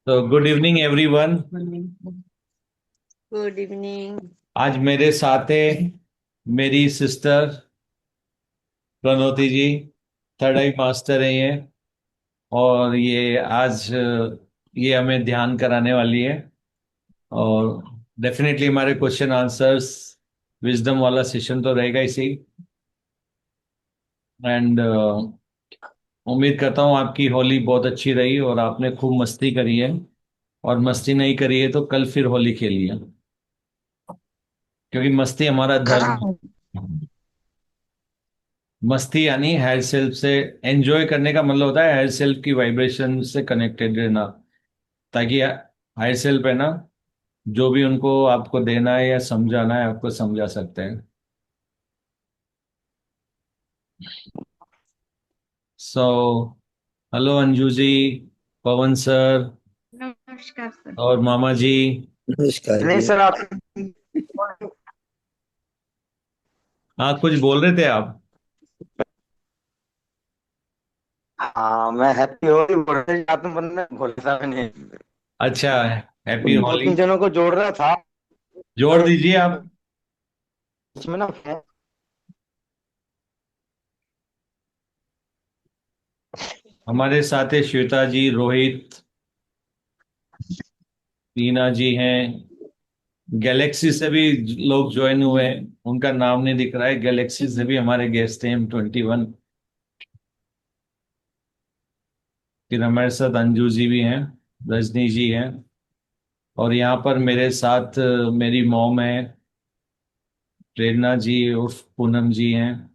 तो good evening everyone. Good evening. आज मेरे साथ है मेरी सिस्टर प्रणोति जी। थर्ड आई मास्टर है ये। और ये आज ये हमें ध्यान कराने वाली है। और डेफिनेटली हमारे क्वेश्चन आंसर्स विजडम वाला सेशन तो रहेगा इसी। एंड उम्मीद करता हूँ आपकी होली बहुत अच्छी रही और आपने खूब मस्ती करी है। और मस्ती नहीं करी है तो कल फिर होली खेलिए, क्योंकि मस्ती हमारा धर्म है। मस्ती यानी हायर सेल्फ से एंजॉय करने का मतलब होता है हायर सेल्फ की वाइब्रेशन से कनेक्टेड रहना, ताकि हायर सेल्फ है ना, जो भी उनको आपको देना है या समझाना है आपको समझा सकते हैं। सो हेलो अंजू जी, पवन सर नमस्कार सर। और मामा जी। नमस्कार नहीं जी। सर आप। हाँ, कुछ बोल रहे थे आप। हाँ मैं हैप्पी होली बोल रहा था, आपने बंदा भोले साहब नहीं। अच्छा, हैप्पी दो होली। तीन जनों को जोड़ रहा था जोड़ तो दीजिए आप। इसमें ना हमारे साथ है श्वेता जी, रोहित, टीना जी हैं। गैलेक्सी से भी लोग ज्वाइन हुए हैं, उनका नाम नहीं दिख रहा है। गैलेक्सी से भी हमारे गेस्ट हैं M21। फिर हमारे साथ अंजू जी भी हैं, रजनी जी हैं। और यहाँ पर मेरे साथ मेरी मॉम है, प्रेरणा जी उर्फ पूनम जी हैं,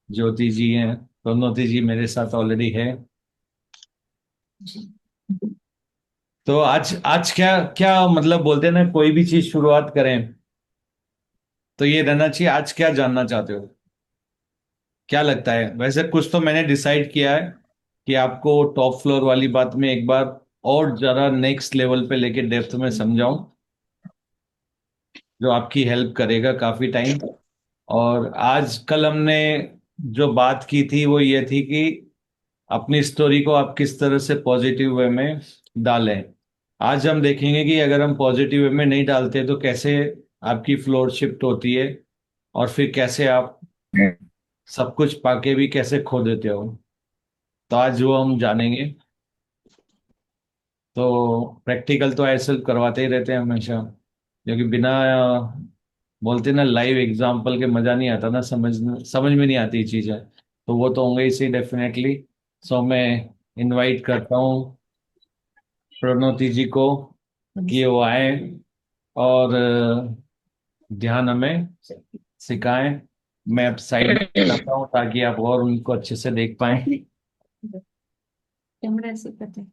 ज्योति जी हैं, प्रणोति जी मेरे साथ ऑलरेडी है। तो आज आज क्या क्या मतलब बोलते हैं ना, कोई भी चीज शुरुआत करें तो ये रहना चाहिए आज क्या जानना चाहते हो। क्या लगता है? वैसे कुछ तो मैंने डिसाइड किया है कि आपको टॉप फ्लोर वाली बात में एक बार और जरा नेक्स्ट लेवल पे लेके डेप्थ में समझाऊं, जो आपकी हेल्प करेगा काफी टाइम। और आज कल हमने जो बात की थी वो ये थी कि अपनी स्टोरी को आप किस तरह से पॉजिटिव वे में डालें। आज हम देखेंगे कि अगर हम पॉजिटिव वे में नहीं डालते तो कैसे आपकी फ्लोर शिफ्ट होती है, और फिर कैसे आप सब कुछ पाके भी कैसे खो देते हो। तो आज वो हम जानेंगे। तो प्रैक्टिकल तो ऐसे करवाते ही रहते हैं हमेशा, क्योंकि बिना बोलते ना लाइव एग्जाम्पल के मजा नहीं आता ना, समझ समझ में नहीं आती चीजें। तो वो तो होंगे ही सी डेफिनेटली। सो मैं इनवाइट करता हूँ प्रणोति जी को कि वो आए और ध्यान हमें सिखाएं। मैं अब साइड में करता हूँ ताकि आप और उनको अच्छे से देख पाएं। कैमरा ऐसे करते हैं।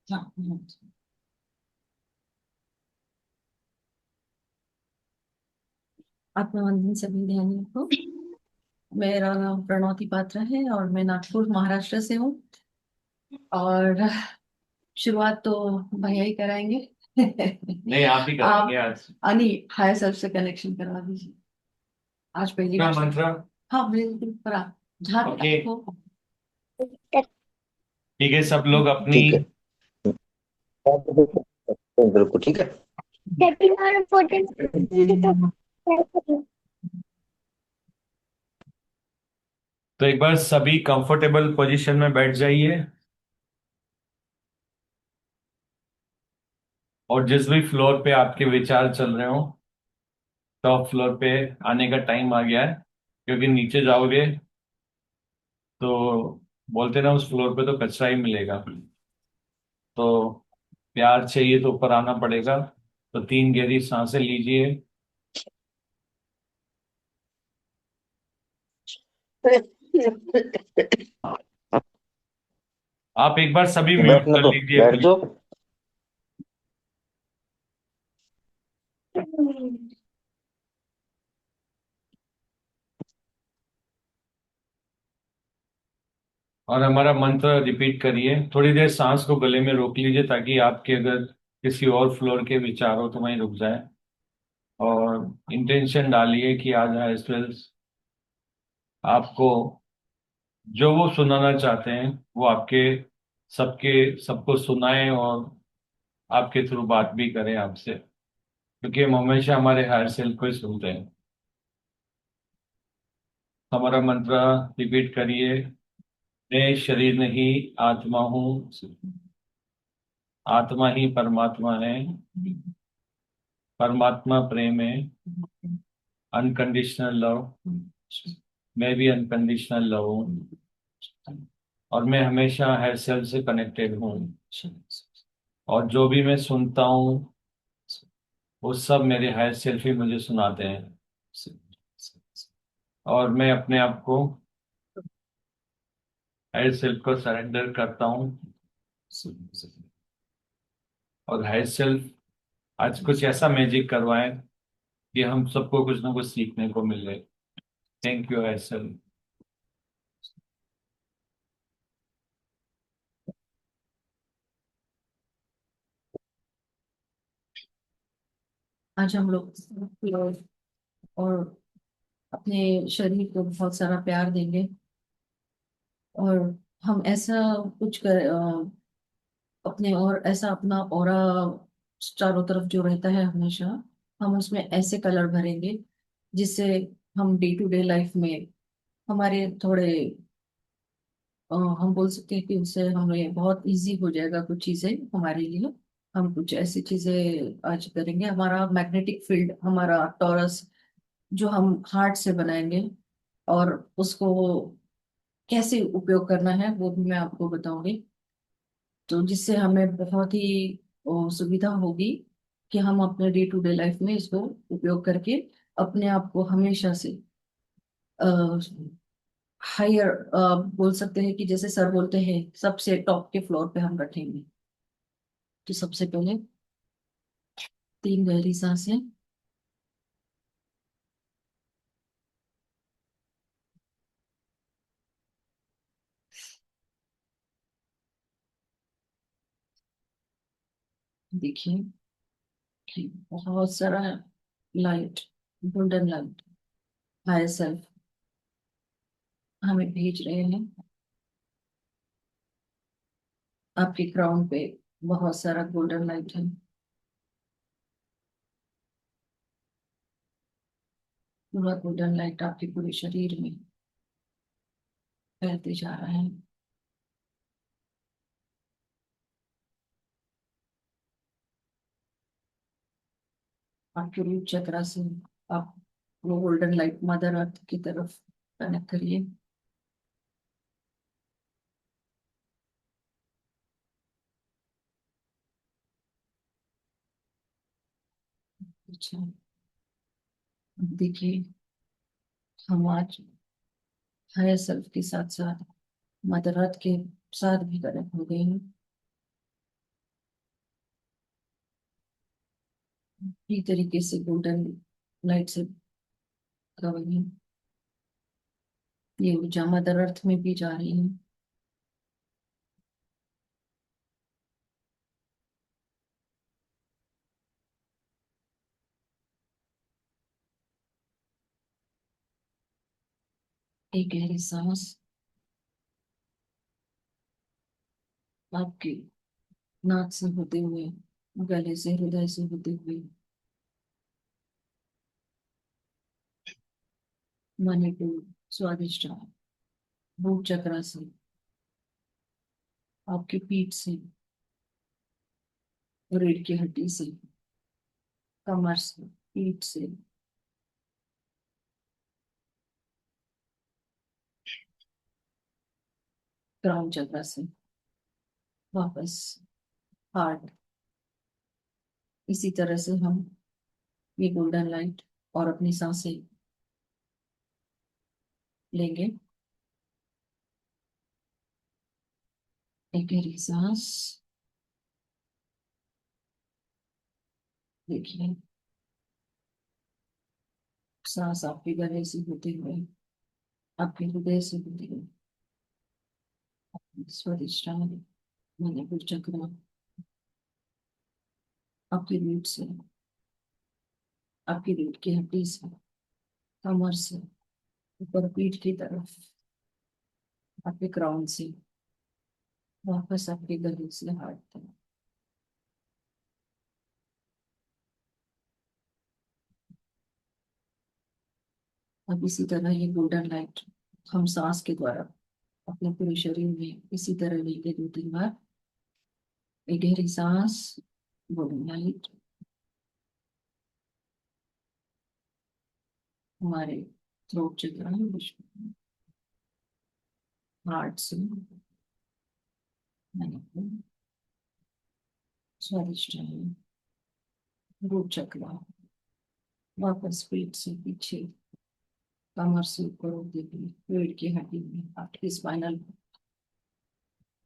हाँ, हाँ। आत्मबंधन सभी ध्यान रखो। मेरा नाम प्रणोति पात्रा है और मैं नागपुर महाराष्ट्र से हूँ। और शुरुआत तो भैया ही कराएंगे। नहीं, आप ही करेंगे आप आज। अनी हायर सेल्फ से कनेक्शन करवा दीजिए। आज पहली क्या बार। मंत्र? हाँ बिल्कुल, पर आप जहाँ तक ओके, हो। ठीक है, सब लोग अपनी। ठीक है, बिल्कुल ठीक है। तो एक बार सभी कंफर्टेबल पोजीशन में बैठ जाइए। और जिस भी फ्लोर पे आपके विचार चल रहे हो, टॉप फ्लोर पे आने का टाइम आ गया है, क्योंकि नीचे जाओगे तो बोलते ना उस फ्लोर पे तो कचरा ही मिलेगा। तो प्यार चाहिए तो ऊपर आना पड़ेगा। तो 3 गहरी सांसें लीजिए। आप एक बार सभी म्यूट बैठना कर तो लीजिए बैठ प्लीज। जाओ। और हमारा मंत्र रिपीट करिए। थोड़ी देर सांस को गले में रोक लीजिए ताकि आपके अगर किसी और फ्लोर के विचार हो तो वहीं रुक जाए। और इंटेंशन डालिए कि आज हाई स्पेल्स आपको जो वो सुनाना चाहते हैं वो आपके सबके सबको सुनाएं और आपके थ्रू बात भी करें आपसे, क्योंकि हम हमेशा हमारे हायर सेल्फ को ही सुनते हैं। हमारा मंत्र रिपीट करिए। मैं शरीर नहीं, आत्मा हूँ। आत्मा ही परमात्मा है। परमात्मा प्रेम है। Unconditional love. मैं भी अनकंडीशनल लव हूँ। और मैं हमेशा हायर सेल्फ से कनेक्टेड हूँ। और जो भी मैं सुनता हूँ वो सब मेरे हायर सेल्फ ही मुझे सुनाते हैं। और मैं अपने आप को हायर सेल्फ को सरेंडर करता हूँ। और हायर सेल्फ आज कुछ ऐसा मैजिक करवाए कि हम सबको कुछ ना कुछ सीखने को मिले। Thank you hire self. आज हम लोग और अपने शरीर को बहुत सारा प्यार देंगे। और हम ऐसा कुछ अपने और ऐसा अपना ऑरा चारों तरफ जो रहता है हमेशा, हम उसमें ऐसे कलर भरेंगे जिससे हम डे टू डे लाइफ में हमारे थोड़े हम बोल सकते हैं कि उससे हमें बहुत इजी हो जाएगा कुछ चीजें हमारे लिए। हम कुछ ऐसी चीजें आज करेंगे, हमारा मैग्नेटिक फील्ड, हमारा टॉरस जो हम हार्ट से बनाएंगे, और उसको कैसे उपयोग करना है वो भी मैं आपको बताऊंगी। तो जिससे हमें बहुत ही सुविधा होगी कि हम अपने डे टू डे लाइफ में इसको उपयोग करके अपने आप को हमेशा से हायर बोल सकते हैं कि जैसे सर बोलते हैं सबसे टॉप के फ्लोर पे हम रखेंगे। तो सबसे पहले 3 गहरी सांसें। देखिए कि बहुत सारा light, golden light, higher self हमें भेज रहे हैं। आपके क्राउन पे बहुत सारा गोल्डन लाइट है। पूरा गोल्डन लाइट आपके पूरे शरीर में फैलते जा रहा है। आपके रूट चक्रा से आप वो गोल्डन लाइट मदर अर्थ की तरफ कनेक्ट करिए। अच्छा, अब देखिए हम आज हायर सेल्फ के साथ साथ मदर अर्थ के साथ भी कनेक्ट हो गए हैं। इसी तरीके से गोल्डन लाइट से कवर है। ये ऊर्जा मदर अर्थ में भी जा रही है। एक गहरी सांस आपके नाक से होते हुए, गले से, हृदय से होते हुए मणिपुर, स्वादिष्टान, भूख चक्रा से, आपकी पीठ से, रीढ़ की हड्डी से, कमर से, पीठ से, क्राउन चक्रा से वापस हार्ट। इसी तरह से हम ये गोल्डन लाइट और अपनी सांसें लेंगे। एक गहरी सांस। देखिए सांस आपके गले से होते हुए, आपके हृदय से होते हुए, स्वादिष्टान, मणिपुर चक्र, आपकी रीढ़ से, आपकी रीढ़ की हड्डी से, कमर से ऊपर पीठ की तरफ, आपके क्राउन से वापस आपके गले से हार्ट तक। अब इसी तरह ये गोल्डन लाइट हम सांस के द्वारा अपने पूरे शरीर में इसी तरह लेके 2-3 बार एक गहरी सांस, गोल्डन लाइट हमारे थ्रोट चक्र, हार्ट से स्वादिष्ट रूट चक्र वापस पेट से पीछे, कमर से ऊपर होते हुए पेट की हड्डी में आपके स्पाइनल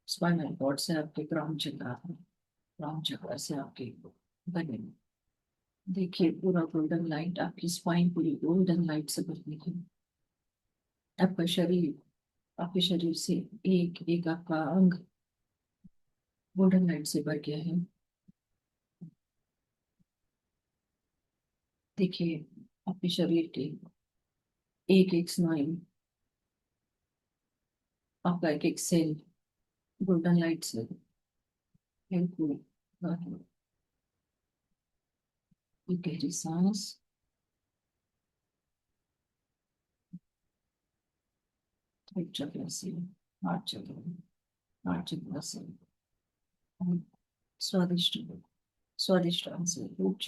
स्पाइनल कॉर्ड से आपके क्राउन चक्र से आपके गले में। देखिए पूरा गोल्डन लाइट आपकी स्पाइन पूरी गोल्डन लाइट से भर गई है। आपके शरीर से एक एक आपका अंग गोल्डन लाइट से भर गया है। देखिए आपके शरीर के एक एक स्नायु, आपका एक एक सेल गोल्डन लाइट से बिल्कुल भर है। एक गहरी सांस, थ्रोट चक्र से हार्ट चक्र से स्वादिष्ट स्वादिष्ट अंग से रूट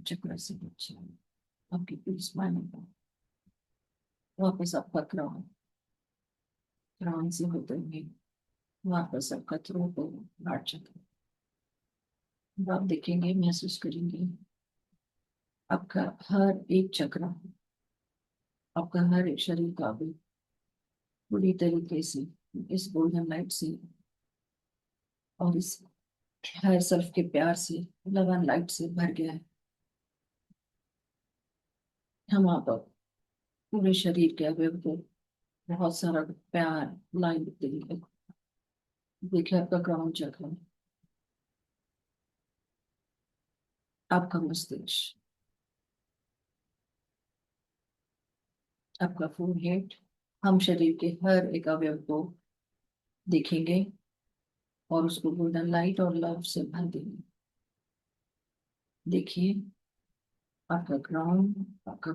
चक्र से नीचे आपकी पूरी स्पाइन पर वापस आपका क्राउन से होते हुए वापस आपका थ्रोट और हार्ट चक्र। अब आप देखेंगे, महसूस करेंगे आपका हर एक चक्र, आपका हर एक शरीर का भी पूरी तरीके से इस गोल्डन लाइट से और इस हर सेल्फ के प्यार से, लवन लाइट से भर गया है। हम आप पूरे शरीर के अवयव को बहुत सारा प्यार लाइट देंगे। देखिए आपका क्राउन चक्र, आपका मस्तिष्क, आपका फोरहेड, हम शरीर के हर एक अवयव को देखेंगे और उसको गोल्डन लाइट और लव से भर देंगे। देखिए आपका ग्राउंड, आपका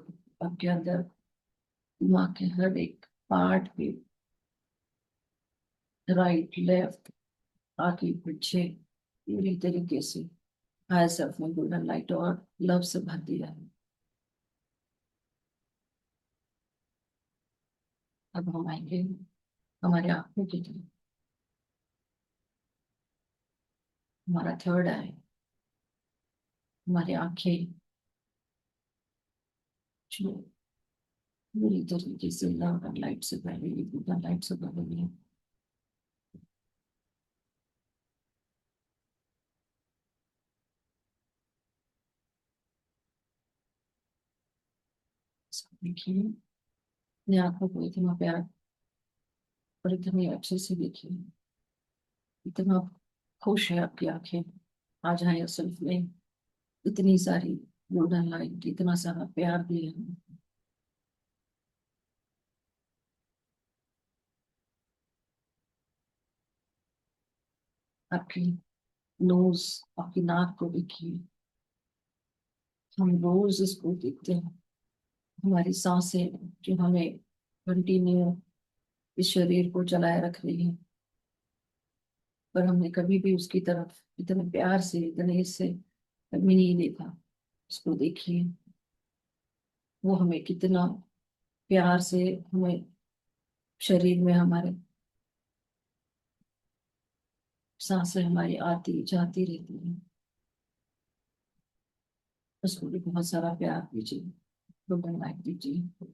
आपके अंदर दिमाग के हर एक पार्ट पे, राइट लेफ्ट आगे पीछे पूरी तरीके से हायर सेल्फ में गोल्डन लाइट और लव से भर दिया है। अब हम आएंगे हमारे आंखों की तरफ। हमारा थर्ड आई, हमारी आंखें जो पूरी तरीके से लव और लाइट से भर रही है, गोल्डन लाइट से भर रही है। देखिए अपनी आंखों को इतना प्यार और इतने अच्छे से देखिए, इतना खुश है आपकी आंखें आज हैं असल में, इतनी सारी गोल्डन लाइट, इतना सारा प्यार दिया है। आपकी नोज, आपकी नाक को देखिए, हम रोज इसको देखते हैं। हमारी सांसें जो हमें कंटिन्यू इस शरीर को चलाए रख रही है, पर हमने कभी भी उसकी तरफ इतने प्यार से, इतने इससे कभी नहीं देखा। उसको देखिए, वो हमें कितना प्यार से हमें शरीर में हमारे सांसें हमारी आती जाती रहती हैं। उसको भी बहुत सारा प्यार दीजिए, गोल्डन लाइट दीजिए,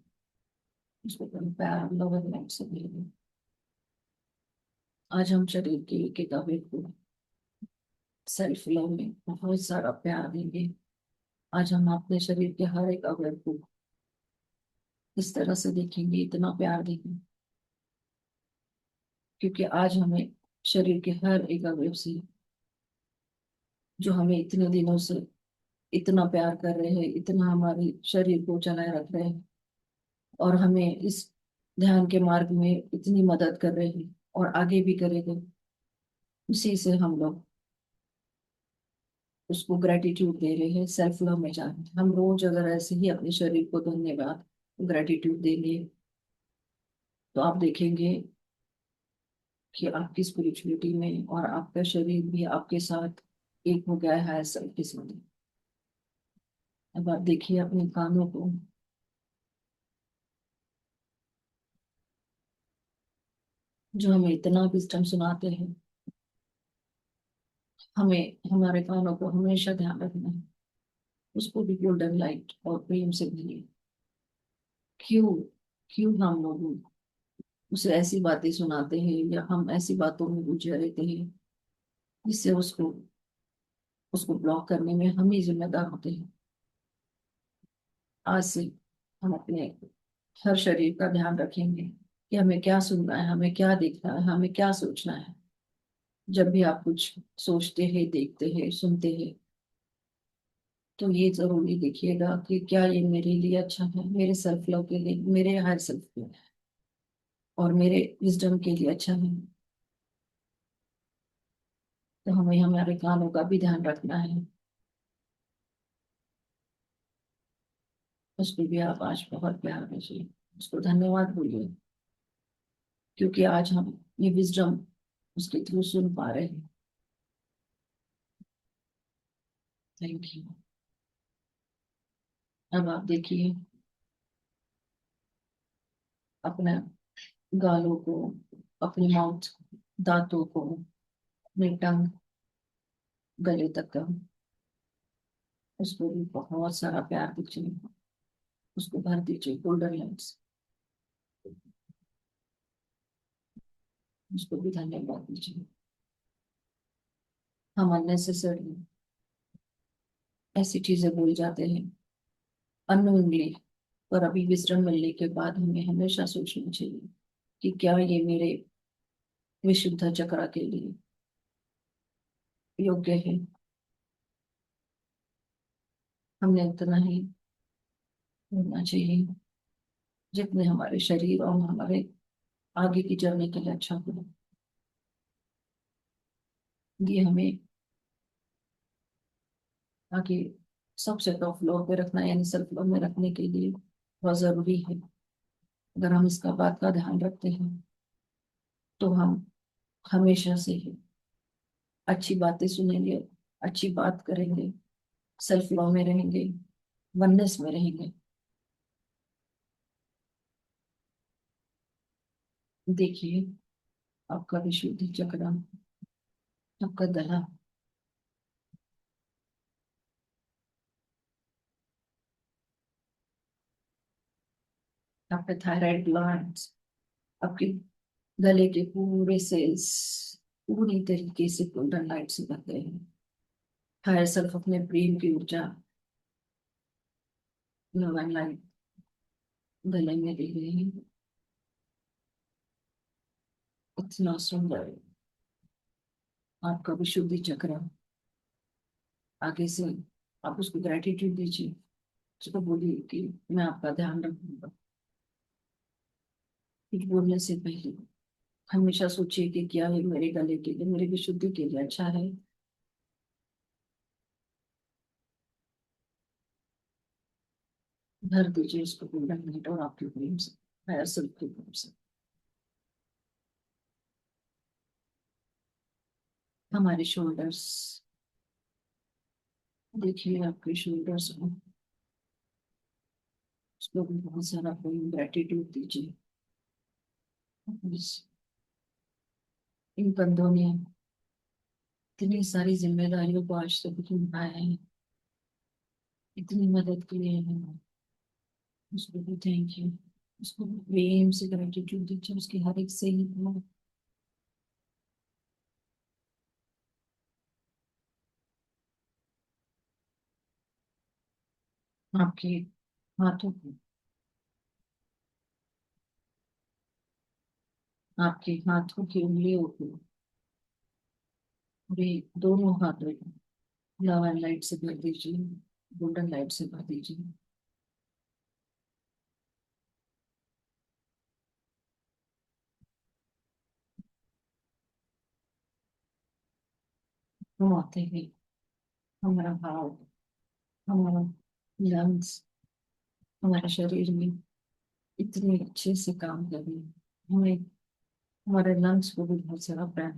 उसको बड़ा प्यार लव एंड लाइट से दीजिए। आज हम शरीर के एक एक अवयव को सेल्फ लव में बहुत सारा प्यार देंगे। आज हम अपने शरीर के हर एक अवयव को इस तरह से देखेंगे, इतना प्यार देंगे, क्योंकि आज हमें शरीर के हर एक अवयव से, जो हमें इतने दिनों से इतना प्यार कर रहे हैं, इतना हमारे शरीर को चलाए रख रहे हैं, और हमें इस ध्यान के मार्ग में इतनी मदद कर रहे हैं और आगे भी करेंगे। उसी से हम लोग उसको ग्रेटिट्यूड दे रहे हैं, सेल्फ लव में जा रहे हैं। हम रोज अगर ऐसे ही अपने शरीर को धन्यवाद, ग्रेटिट्यूड देंगे, तो आप देखेंगे कि आपकी स्पिरिचुअलिटी में और आपका शरीर भी आपके साथ एक हो गया है सेल्फ के साथ। अब आप देखिए अपने कानों को, जो हमें इतना विजडम सुनाते हैं। हमें हमारे कानों को हमेशा ध्यान रखना है, उसको भी गोल्डन लाइट और प्रेम से भरिए। क्यों क्यों हम लोग उसे ऐसी बातें सुनाते हैं या हम ऐसी बातों में उलझे रहते हैं जिससे उसको उसको ब्लॉक करने में हम ही जिम्मेदार होते हैं। आज से हम अपने हर शरीर का ध्यान रखेंगे कि हमें क्या सुनना है, हमें क्या देखना है, हमें क्या सोचना है। जब भी आप कुछ सोचते हैं, देखते हैं, सुनते हैं, तो ये जरूरी देखिएगा कि क्या ये मेरे लिए अच्छा है, मेरे सेल्फ लव के लिए, मेरे हायर सेल्फ के लिए और मेरे विजडम के लिए अच्छा है। तो हमें हमारे कानों का भी ध्यान रखना है। उसको भी आप आज बहुत प्यार दीजिए, उसको धन्यवाद बोलिए, क्योंकि आज हम ये विजडम उसके थ्रू सुन पा रहे हैं। Thank you. अब आप देखिए अपने गालों को, अपने माउथ, दांतों को, अपने टंग, गले तक का, उसको भी बहुत सारा प्यार दीजिए, उसको भर दीजिए गोल्डन लाइट्स। उसको भी धन्यवाद दीजिए। हम अननेसेसरी ऐसी चीजें भूल जाते हैं अननोइंगली, पर अभी विजडम मिलने के बाद हमें हमेशा सोचना चाहिए कि क्या ये मेरे विशुद्ध चक्र के लिए योग्य है। हमने उतना ही होना चाहिए जितने हमारे शरीर और हमारे आगे की जर्नी के लिए अच्छा हो। ये हमें आगे सबसे टॉप फ्लोर पे रखना, यानी सेल्फ लव में रखने के लिए बहुत जरूरी है। अगर हम इसका बात का ध्यान रखते हैं तो हम हमेशा से ही अच्छी बातें सुनेंगे, अच्छी बात करेंगे, सेल्फ लव में रहेंगे, वननेस में रहेंगे। देखिए आपका विशुद्धि चक्र, आपका गला, आपके थायराइड ग्लैंड्स, आपके गले के पूरे सेल्स पूरी तरीके से गोल्डन लाइट से भर गए हैं। हायर सेल्फ अपने प्रेम की ऊर्जा लव एंड लाइट गले में दे रहे हैं। इतना सुंदर आपका विशुद्धि चक्र। आगे से आप उसको ग्रेटिट्यूड दीजिए, उसको बोलिए कि मैं आपका ध्यान रखूंगा। कुछ बोलने से पहले हमेशा सोचिए कि क्या है मेरे गले के लिए, मेरी विशुद्धि के लिए अच्छा है। भर दीजिए इसको गोल्डन लाइट और आपके प्रेम से, हायर सेल्फ के प्रेम से। हमारे शोल्डर्स, देखिए आपके शोल्डर्स को, उसको भी बहुत सारा प्रेम ग्रेटिट्यूड दीजिए। इस- इन बंधों ने इतनी सारी जिम्मेदारियों को आज तक निभाया है, इतनी मदद की है। उसको भी थैंक यू। उसको भी प्रेम से ग्रेटिट्यूड दीजिए, उसकी हर एक सही को। आपके हाथों को, आपके हाथों की उंगलियों को, पूरे दोनों हाथों को लव एंड लाइट से भर दीजिए, गोल्डन लाइट से भर दीजिए। हम आते हैं, हमारा हार्ट, हमारा लंग्स, हमारे शरीर में इतने अच्छे से काम कर रही है। हमें हमारे लंग्स को भी बहुत सारा प्यार।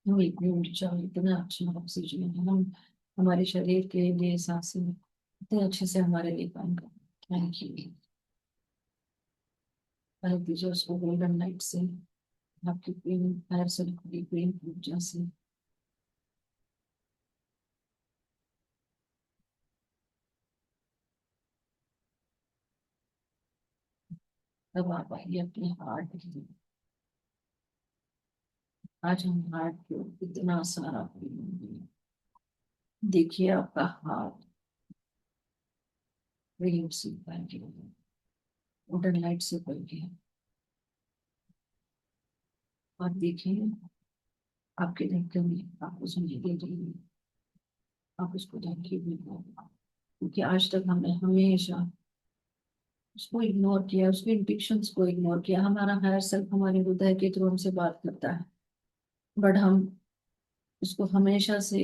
हम इतनी ऊर्जा, इतना अच्छा ऑक्सीजन है, हम हमारे शरीर के लिए सांसें इतने अच्छे से हमारे लिए काम कर रहे हैं। Thank you. पहले दीजिए उसको गोल्डन लाइट से, आपकी ग्रीन फायर से, ग्रीन ऊर्जा से। तब आप आइए अपने हार्ट की। आज हम हार्ट को इतना सारा प्रेम, देखिए आपका हार्ट प्रेम से भर गया, गोल्डन लाइट से भर गया। और देखिए आपके धड़कन में आप उसमें दे रही है, आप उसको धमकी भी दो, क्योंकि आज तक हमने हमेशा उसको इग्नोर किया, उसके इंट्यूशंस को इग्नोर किया। हमारा हायर सेल्फ हमारे हृदय के थ्रू हमसे बात करता है, बट हम उसको हमेशा से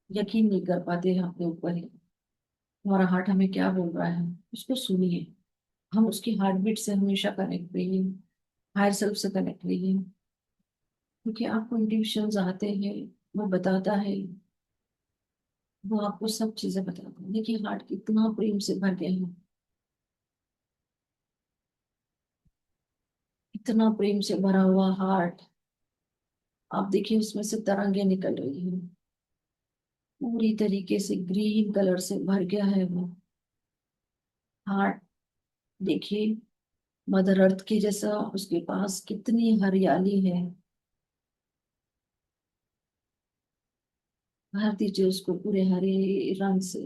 यकीन नहीं कर पाते हैं अपने ऊपर ही। हमारा हार्ट हमें क्या बोल रहा है उसको सुनिए। हम उसकी हार्ट बीट से हमेशा कनेक्ट रहिए, हायर सेल्फ से कनेक्ट रहिए, क्योंकि आपको इंट्यूशंस आते हैं, वो बताता है, वो आपको सब चीजें बताता है। देखिए हार्ट कितना प्रेम से भर गया है, इतना प्रेम से भरा हुआ हार्ट। आप देखिए उसमें से तरंगे निकल रही है, पूरी तरीके से ग्रीन कलर से भर गया है वो हार्ट। देखिए मदर अर्थ की जैसा उसके पास कितनी हरियाली है। भर दीजिए उसको पूरे हरे रंग से।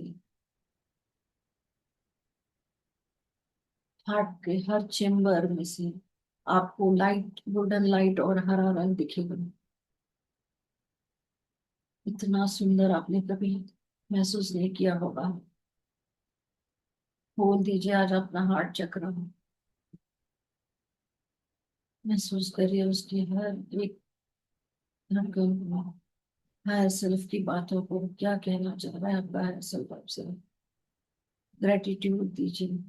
हार्ट के हर चेम्बर में से आपको लाइट, गोल्डन लाइट और हरा रंग दिखेगा। इतना सुंदर आपने कभी महसूस नहीं किया होगा। खोल दीजिए आज अपना हार्ट चक्र, महसूस करिए उसकी हर एक धड़कन को, हायर सेल्फ की बातों को, क्या कहना चाह रहा है आपका हायर सेल्फ आपसे। ग्रेटिट्यूड दीजिए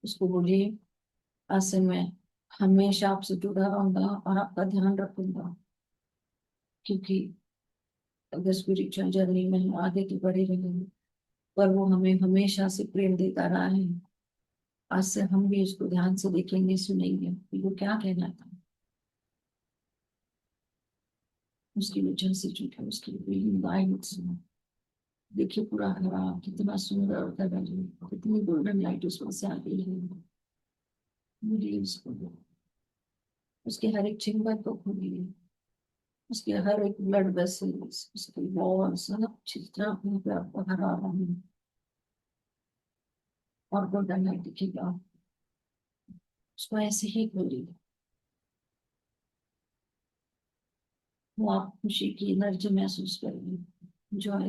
उसको, बोलिए आज से मैं हमेशा आपसे जुड़ा रहूंगा और आपका ध्यान रखूंगा, क्योंकि अगर स्पिरिचुअल जर्नी में हम आगे की बढ़े रहेंगे, पर वो हमें हमेशा से प्रेम देता रहा है। आज से हम भी इसको ध्यान से देखेंगे, सुनेंगे कि वो क्या कहना था, उसकी वजह से जो है उसकी लाइट्स। देखिए पूरा हरा, कितना सुंदर कलर है, कितनी गोल्डन लाइट उसमें से आ गई है। मिलिए उसको, उसके हर एक चेम्बर को खोलिए, उसके हर एक ब्लड वेसल्स, उसके वॉल्स सब चित्र अपने पे आपको हरा रहा है। और गोल्डन लाइट दिखेगा, उसको ऐसे ही खोलिए। वो आप खुशी की एनर्जी महसूस करेंगे, जॉय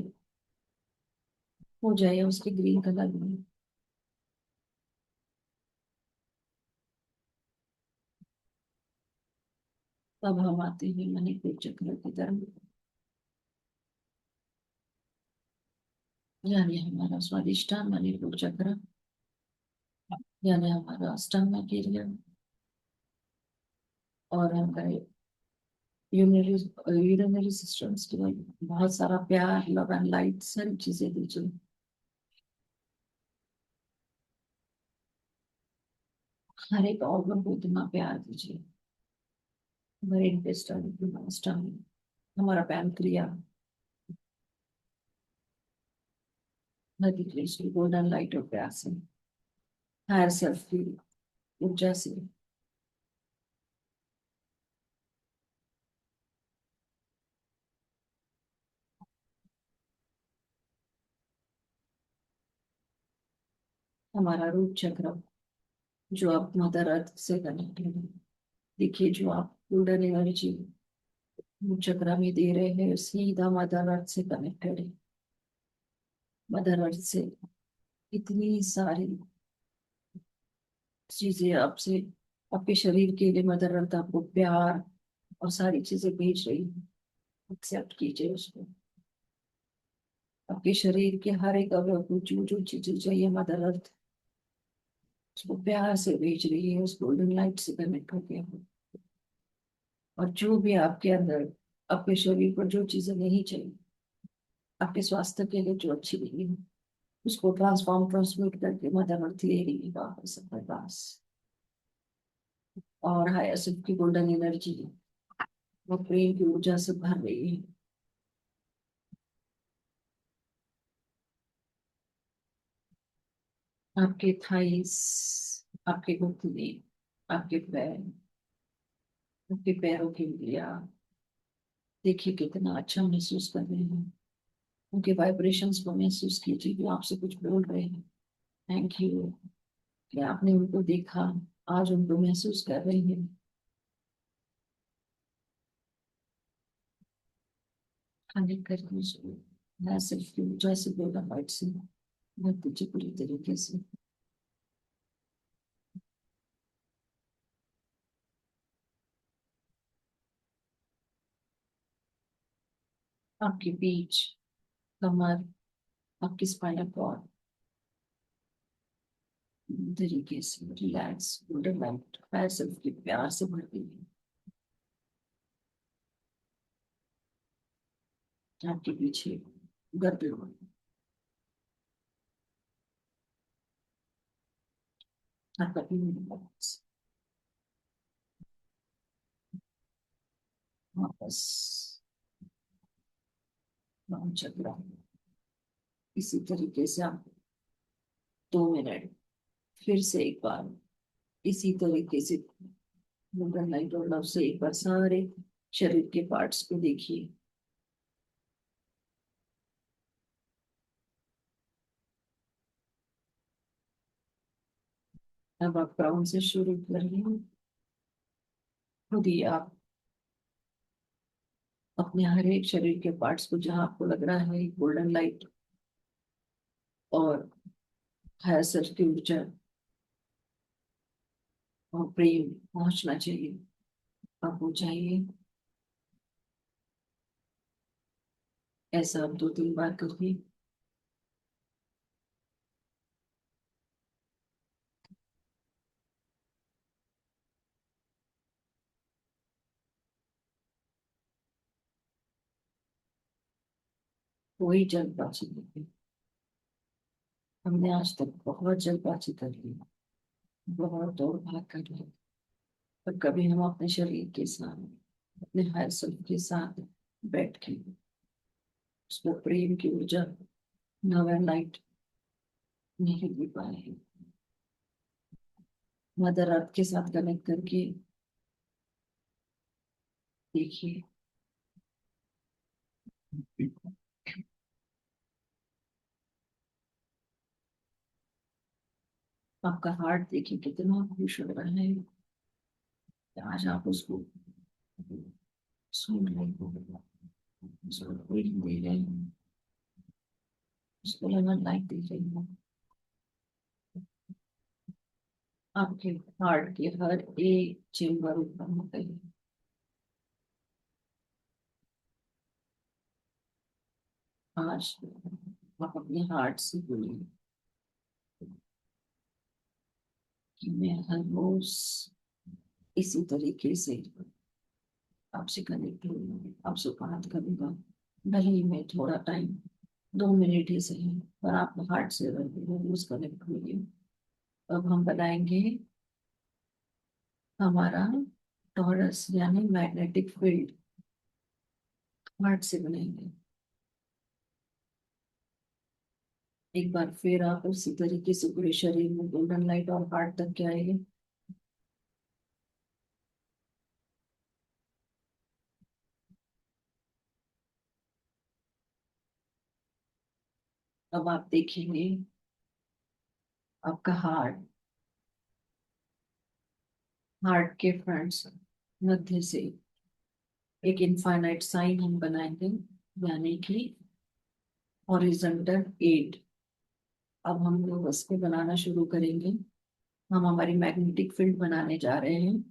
हो जाए उसके ग्रीन कलर में। तब हम आते हैं मणिपुर चक्र की तरफ, यानी हमारा स्वादिष्टान मणिपुर चक्र, यानी हमारा स्टमक एरिया, और हमारे यूरिनरी सिस्टम्स के लिए बहुत सारा प्यार, लव एंड लाइट सारी चीजें दीजिए। हर एक ऑर्गन को इतना प्यार दीजिए, हमारे इंटेस्टाइन, स्टमक, हमारा पैनक्रिया, हर गोल्डन लाइट और प्यार से, हायर सेल्फ की ऊर्जा से। हमारा रूट चक्र जो आप मदर अर्थ से कनेक्टेड है, देखिए जो आप गोल्डन एनर्जी रूट चक्र में दे रहे हैं सीधा मदर अर्थ से कनेक्टेड है। मदर अर्थ से इतनी सारी चीजें आपसे, आपके शरीर के लिए मदर अर्थ आपको प्यार और सारी चीजें भेज रही है। एक्सेप्ट कीजिए उसको। आपके शरीर के हर एक अवयव को जो जो चीजें चाहिए मदर अर्थ उसको प्यार से भेज रही है, उस गोल्डन लाइट से कनेक्ट होके। और जो भी आपके अंदर, आपके शरीर पर जो चीजें नहीं चाहिए, आपके स्वास्थ्य के लिए जो अच्छी नहीं है, उसको ट्रांसम्यूट करके मदर अर्थ ले रही है वापस अपने पास। और हायर सेल्फ की गोल्डन एनर्जी वो प्रेम की ऊर्जा से भर रही है। आपके थाइस, आपके घुटने, आपके पैर, आपके पैरों की उंगलियां, देखिए कितना अच्छा महसूस कर रहे हैं। उनके वाइब्रेशंस को महसूस कीजिए जो आपसे कुछ बोल रहे हैं। थैंक यू कि आपने उनको देखा, आज उनको महसूस कर रहे हैं। कनेक्ट करके उसको मैं सिर्फ की ऊर्जा से बोला लाइट से भर दीजिए पूरी तरीके से। आपके बीच, कमर, आपकी स्पाइनल कॉर्ड तरीके से रिलैक्स, गोल्डन लाइट पैर सिर्फ के प्यार से भर गई है। आपके पीछे गर्दन, आपका वापस चक्र। इसी तरीके से आप 2 मिनट फिर से एक बार इसी तरीके से गोल्डन लाइट और लव से एक बार सारे शरीर के पार्ट्स को देखिए। अब आप क्राउन से शुरू करिए। खुद ही आप अपने हर एक शरीर के पार्ट्स को जहां आपको लग रहा है गोल्डन लाइट और हायर सेल्फ की ऊर्जा और प्रेम पहुंचना चाहिए, आप वो चाहिए। ऐसा आप 2-3 बार करिए। कोई जल्दबाजी नहीं, हमने आज तक बहुत जल्दबाजी कर ली, बहुत दौड़ भाग कर ली, पर कभी हम अपने शरीर के साथ, अपने हायर सेल्फ के साथ बैठ के उसको प्रेम की ऊर्जा, लव एंड लाइट नहीं दे पाए हैं। मदर अर्थ के साथ कनेक्ट करके देखिए। आपका हार्ट देखिए कितना खुश हो रहा है। आज आप उसको सुन रहे हो, उसको फील दे रहे हैं, उसको लव लाइट दे रही हो। आपके हार्ट के हर एक चेम्बर ओपन हो गई। आज आप अपने हार्ट से बोलिए कि मैं हर रोज इसी तरीके से आपसे कनेक्ट हूँ, आपसे बात करूंगा। भले ही मैं थोड़ा टाइम, 2 मिनट ही सही, पर आप हार्ट से रोज कनेक्ट होइए। अब हम बनाएंगे हमारा टॉरस यानी मैग्नेटिक फील्ड, हार्ट से बनाएंगे। एक बार फिर आप उसी तरीके से पूरे शरीर में गोल्डन लाइट और हार्ट तक के आएंगे। अब आप देखेंगे आपका हार्ट, हार्ट के फ्रंट से, मध्य से एक इनफाइनाइट साइन हम बनाएंगे, यानी कि हॉरिजॉन्टल 8। अब हम लोग उसको बनाना शुरू करेंगे। हम हमारी मैग्नेटिक फील्ड बनाने जा रहे हैं,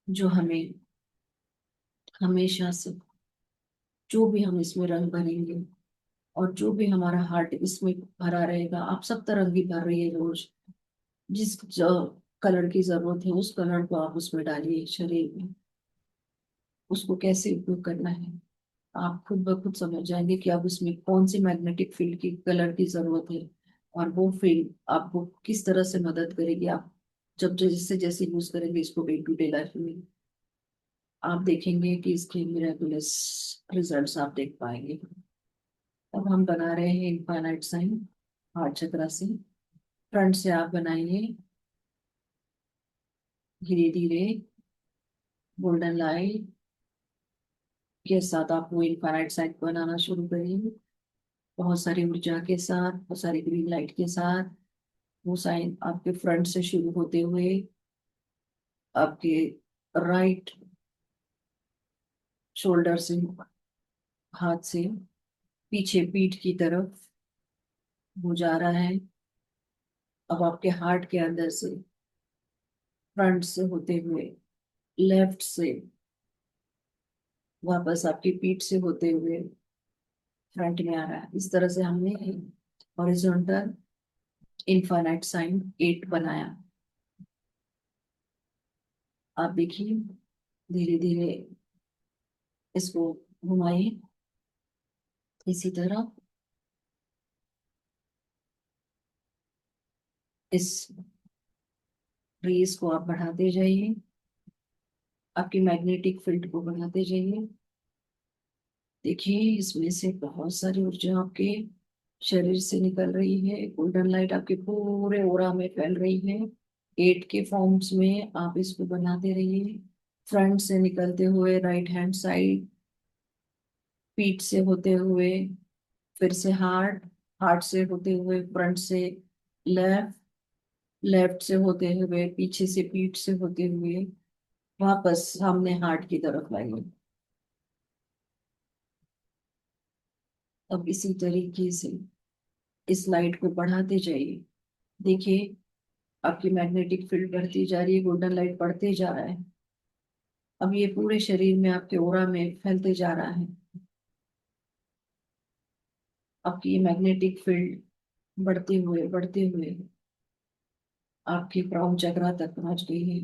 जो हमें हमेशा से, जो भी हम इसमें रंग भरेंगे और जो भी हमारा हार्ट इसमें भरा रहेगा, आप सब तरंगी भर रही है रोज, जिस कलर की जरूरत है उस कलर को आप उसमें डालिए शरीर में। उसको कैसे उपयोग करना है आप खुद ब खुद समझ जाएंगे कि आप उसमें कौन सी मैग्नेटिक फील्ड की कलर की जरूरत है, और वो फील्ड आपको किस तरह से मदद करेगी। आप जब जैसे जैसे यूज करेंगे इसको डे टू डे लाइफ में, आप देखेंगे कि इसके मिरेकुलस रिजल्ट्स आप देख पाएंगे। अब हम बना रहे हैं इनफाइनाइट साइन हार्ट चक्र से। फ्रंट से आप बनाइए धीरे धीरे गोल्डन लाइट के साथ, आप वो इनफाइनाइट साइन बनाना शुरू करिए, बहुत सारी ऊर्जा के साथ, बहुत सारी ग्रीन लाइट के साथ। वो साइन आपके फ्रंट से शुरू होते हुए आपके राइट शोल्डर से, हाथ से पीछे पीठ की तरफ वो जा रहा है। अब आपके हार्ट के अंदर से, फ्रंट से होते हुए लेफ्ट से, वापस आपकी पीठ से होते हुए फ्रंट में आ रहा है। इस तरह से हमने हॉरिजॉन्टल इनफाइनाइट साइन 8 बनाया। आप देखिए धीरे धीरे इसको घुमाइए इसी तरह। इस रेस को आप बढ़ाते जाइए, आपकी मैग्नेटिक फील्ड को बढ़ाते जाइए। देखिए इसमें से बहुत सारी ऊर्जा आपके शरीर से निकल रही है, गोल्डन लाइट आपके पूरे ओरा में फैल रही है। 8 के फॉर्म्स में आप इसको बनाते रहिए, फ्रंट से निकलते हुए राइट हैंड साइड, पीठ से होते हुए फिर से हार्ट, हार्ट से होते हुए फ्रंट से लेफ्ट, लेफ्ट से होते हुए पीछे से पीठ से होते हुए वापस सामने हार्ट की तरफ लाइए। अब इसी तरीके से इस लाइट को बढ़ाते जाइए। देखिए आपकी मैग्नेटिक फील्ड बढ़ती जा रही है, गोल्डन लाइट बढ़ते जा रहा है। अब ये पूरे शरीर में आपके ओरा में फैलते जा रहा है। आपकी ये मैग्नेटिक फील्ड बढ़ते हुए आपके क्राउन चक्रा तक पहुंच गई है।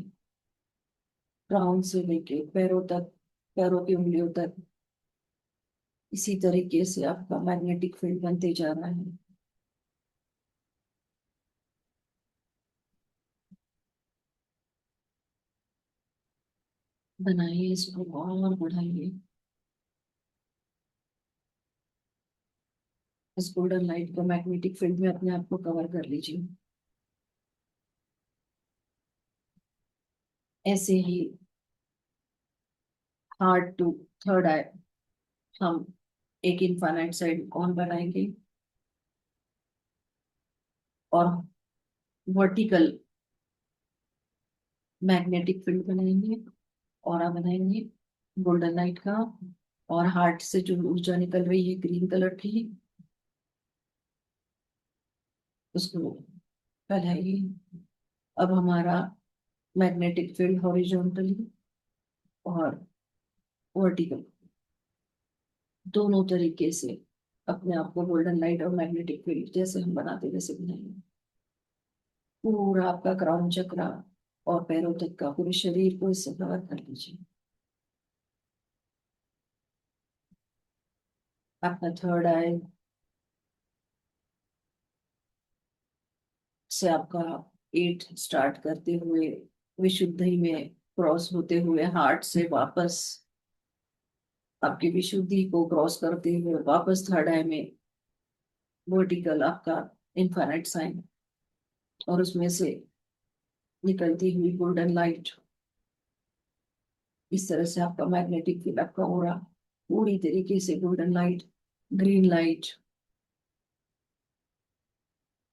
क्राउन से लेके पैरों तक, पैरों की उंगलियों तक इसी तरीके से आपका मैग्नेटिक फील्ड बनते जा रहा है। बनाइए इसको और बढ़ाइए। इस गोल्डन लाइट को मैग्नेटिक फील्ड में अपने आप को कवर कर लीजिए। ऐसे ही हार्ट टू थर्ड आई हम एक इनफाइनाइट साइड कौन बनाएंगे और वर्टिकल मैग्नेटिक फील्ड बनाएंगे, ऑरा बनाएंगे गोल्डन लाइट का। और हार्ट से जो ऊर्जा निकल रही है ग्रीन कलर की, उसको फैलाइए। अब हमारा मैग्नेटिक फील्ड हॉरिजॉन्टली और वर्टिकल दोनों तरीके से अपने आप को गोल्डन लाइट और मैग्नेटिक फील्ड जैसे हम बनाते वैसे बनाएंगे। पूरा आपका क्राउन चक्रा और पैरों तक का पूरे शरीर को इससे कवर कर लीजिए। आपका थर्ड आई से आपका 8 स्टार्ट करते हुए विशुद्धि में क्रॉस होते हुए हार्ट से वापस आपकी विशुद्धि को क्रॉस करते हुए वापस थर्ड आई में वर्टिकल आपका इनफाइनाइट साइन, और उसमें से निकलती हुई गोल्डन लाइट। इस तरह से आपका मैग्नेटिक फील्ड, आपका ऑरा पूरी तरीके से गोल्डन लाइट, ग्रीन लाइट,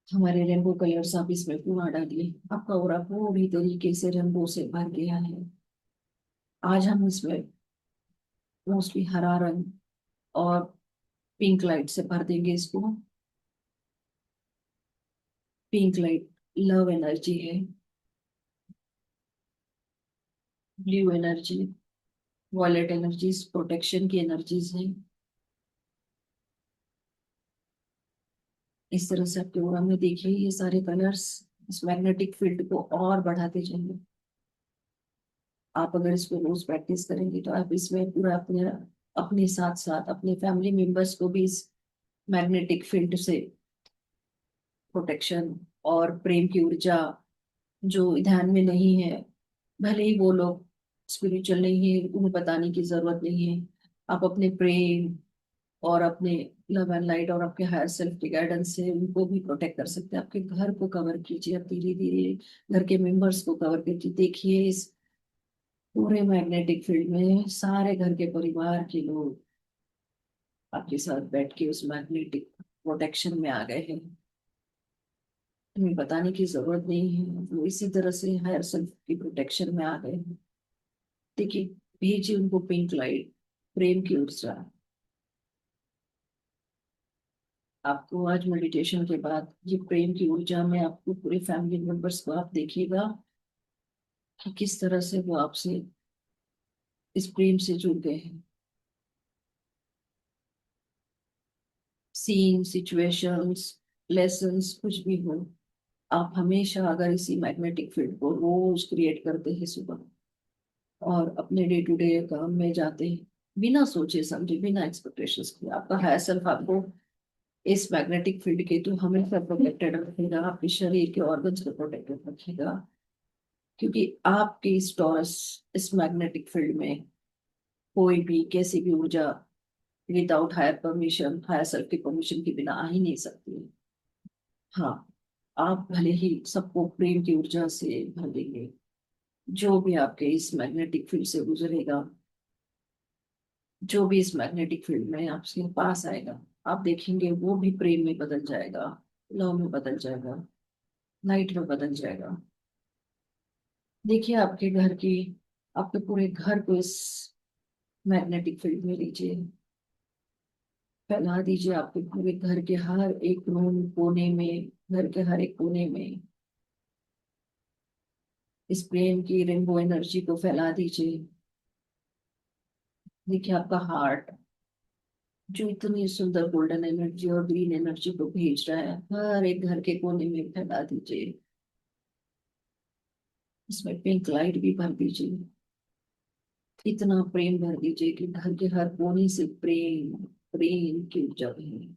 हमारे रेनबो कलर्स आप इसमें पूरा डालिए। आपका ऑरा पूरी तरीके से रेनबो से भर गया है। आज हम इसमें मोस्टली हरा रंग और पिंक लाइट से भर देंगे इसको। पिंक लाइट लव एनर्जी है, blue energy, violet energies protection की एनर्जीज हैं। इस तरह से आपके ऑरा में देखिए ये सारे कलर्स इस मैग्नेटिक फील्ड को और बढ़ाते जाएंगे। आप अगर इसको रोज प्रैक्टिस करेंगे तो आप इसमें पूरा अपने अपने साथ साथ अपने फैमिली मेंबर्स को भी इस मैग्नेटिक फील्ड से प्रोटेक्शन और प्रेम की ऊर्जा, जो ध्यान में नहीं है, भले ही वो लोग स्पिरिचुअल नहीं है, उन्हें बताने की जरूरत नहीं है, आप अपने प्रेम और अपने लव एंड लाइट और आपके हायर सेल्फ के गाइडेंस से उनको भी प्रोटेक्ट कर सकते हैं। आपके घर को कवर कीजिए, आप धीरे धीरे घर के मेंबर्स को कवर कीजिए। देखिए इस पूरे मैग्नेटिक फील्ड में सारे घर के परिवार के लोग आपके साथ बैठ के उस मैग्नेटिक प्रोटेक्शन में आ गए हैं। तुम्हें बताने की जरूरत नहीं है, वो इसी तरह से हायर सेल्फ की प्रोटेक्शन में आ गए हैं। देखिए, भेजिए उनको पिंक लाइट, प्रेम की ऊर्जा। आपको आज मेडिटेशन के बाद ये प्रेम की ऊर्जा में आपको पूरे फैमिली मेंबर्स को आप देखिएगा कि किस तरह से वो आपसे इस प्रेम से जुड़ गए हैं। सीन, सिचुएशंस, लेसन्स कुछ भी हो, आप हमेशा अगर इसी मैग्नेटिक फील्ड को रोज क्रिएट करते हैं सुबह और अपने डे टू डे काम में जाते हैं बिना सोचे समझे, बिना एक्सपेक्टेशंस के, आपका हायर सेल्फ आपको इस मैग्नेटिक फील्ड के तो हमेशा प्रोटेक्टेड रखेगा, आपके शरीर के ऑर्गन्स को प्रोटेक्टेड रखेगा। क्योंकि आपके इस टॉरस इस मैग्नेटिक फील्ड में कोई भी कैसी भी ऊर्जा without higher permission, higher self की परमिशन के बिना आ ही नहीं सकती है। हाँ, आप भले ही सबको प्रेम की ऊर्जा से भर देंगे, जो भी आपके इस मैग्नेटिक फील्ड से गुजरेगा, जो भी इस मैग्नेटिक फील्ड में आपके पास आएगा, आप देखेंगे वो भी प्रेम में बदल जाएगा, लव में बदल जाएगा, लाइट में बदल जाएगा। देखिए आपके घर की, आपके पूरे घर को इस मैग्नेटिक फील्ड में लीजिए, फैला दीजिए आपके पूरे घर के हर एक रूम कोने में, घर के हर एक कोने में इस प्रेम की रेनबो एनर्जी को फैला दीजिए। देखिए आपका हार्ट जो इतनी सुंदर गोल्डन एनर्जी और ग्रीन एनर्जी को भेज रहा है, हर एक घर के कोने में फैला दीजिए। इसमें पिंक लाइट भी भर दीजिए, इतना प्रेम भर दीजिए कि घर के हर कोने से प्रेम, प्रेम की ऊर्जा बहे।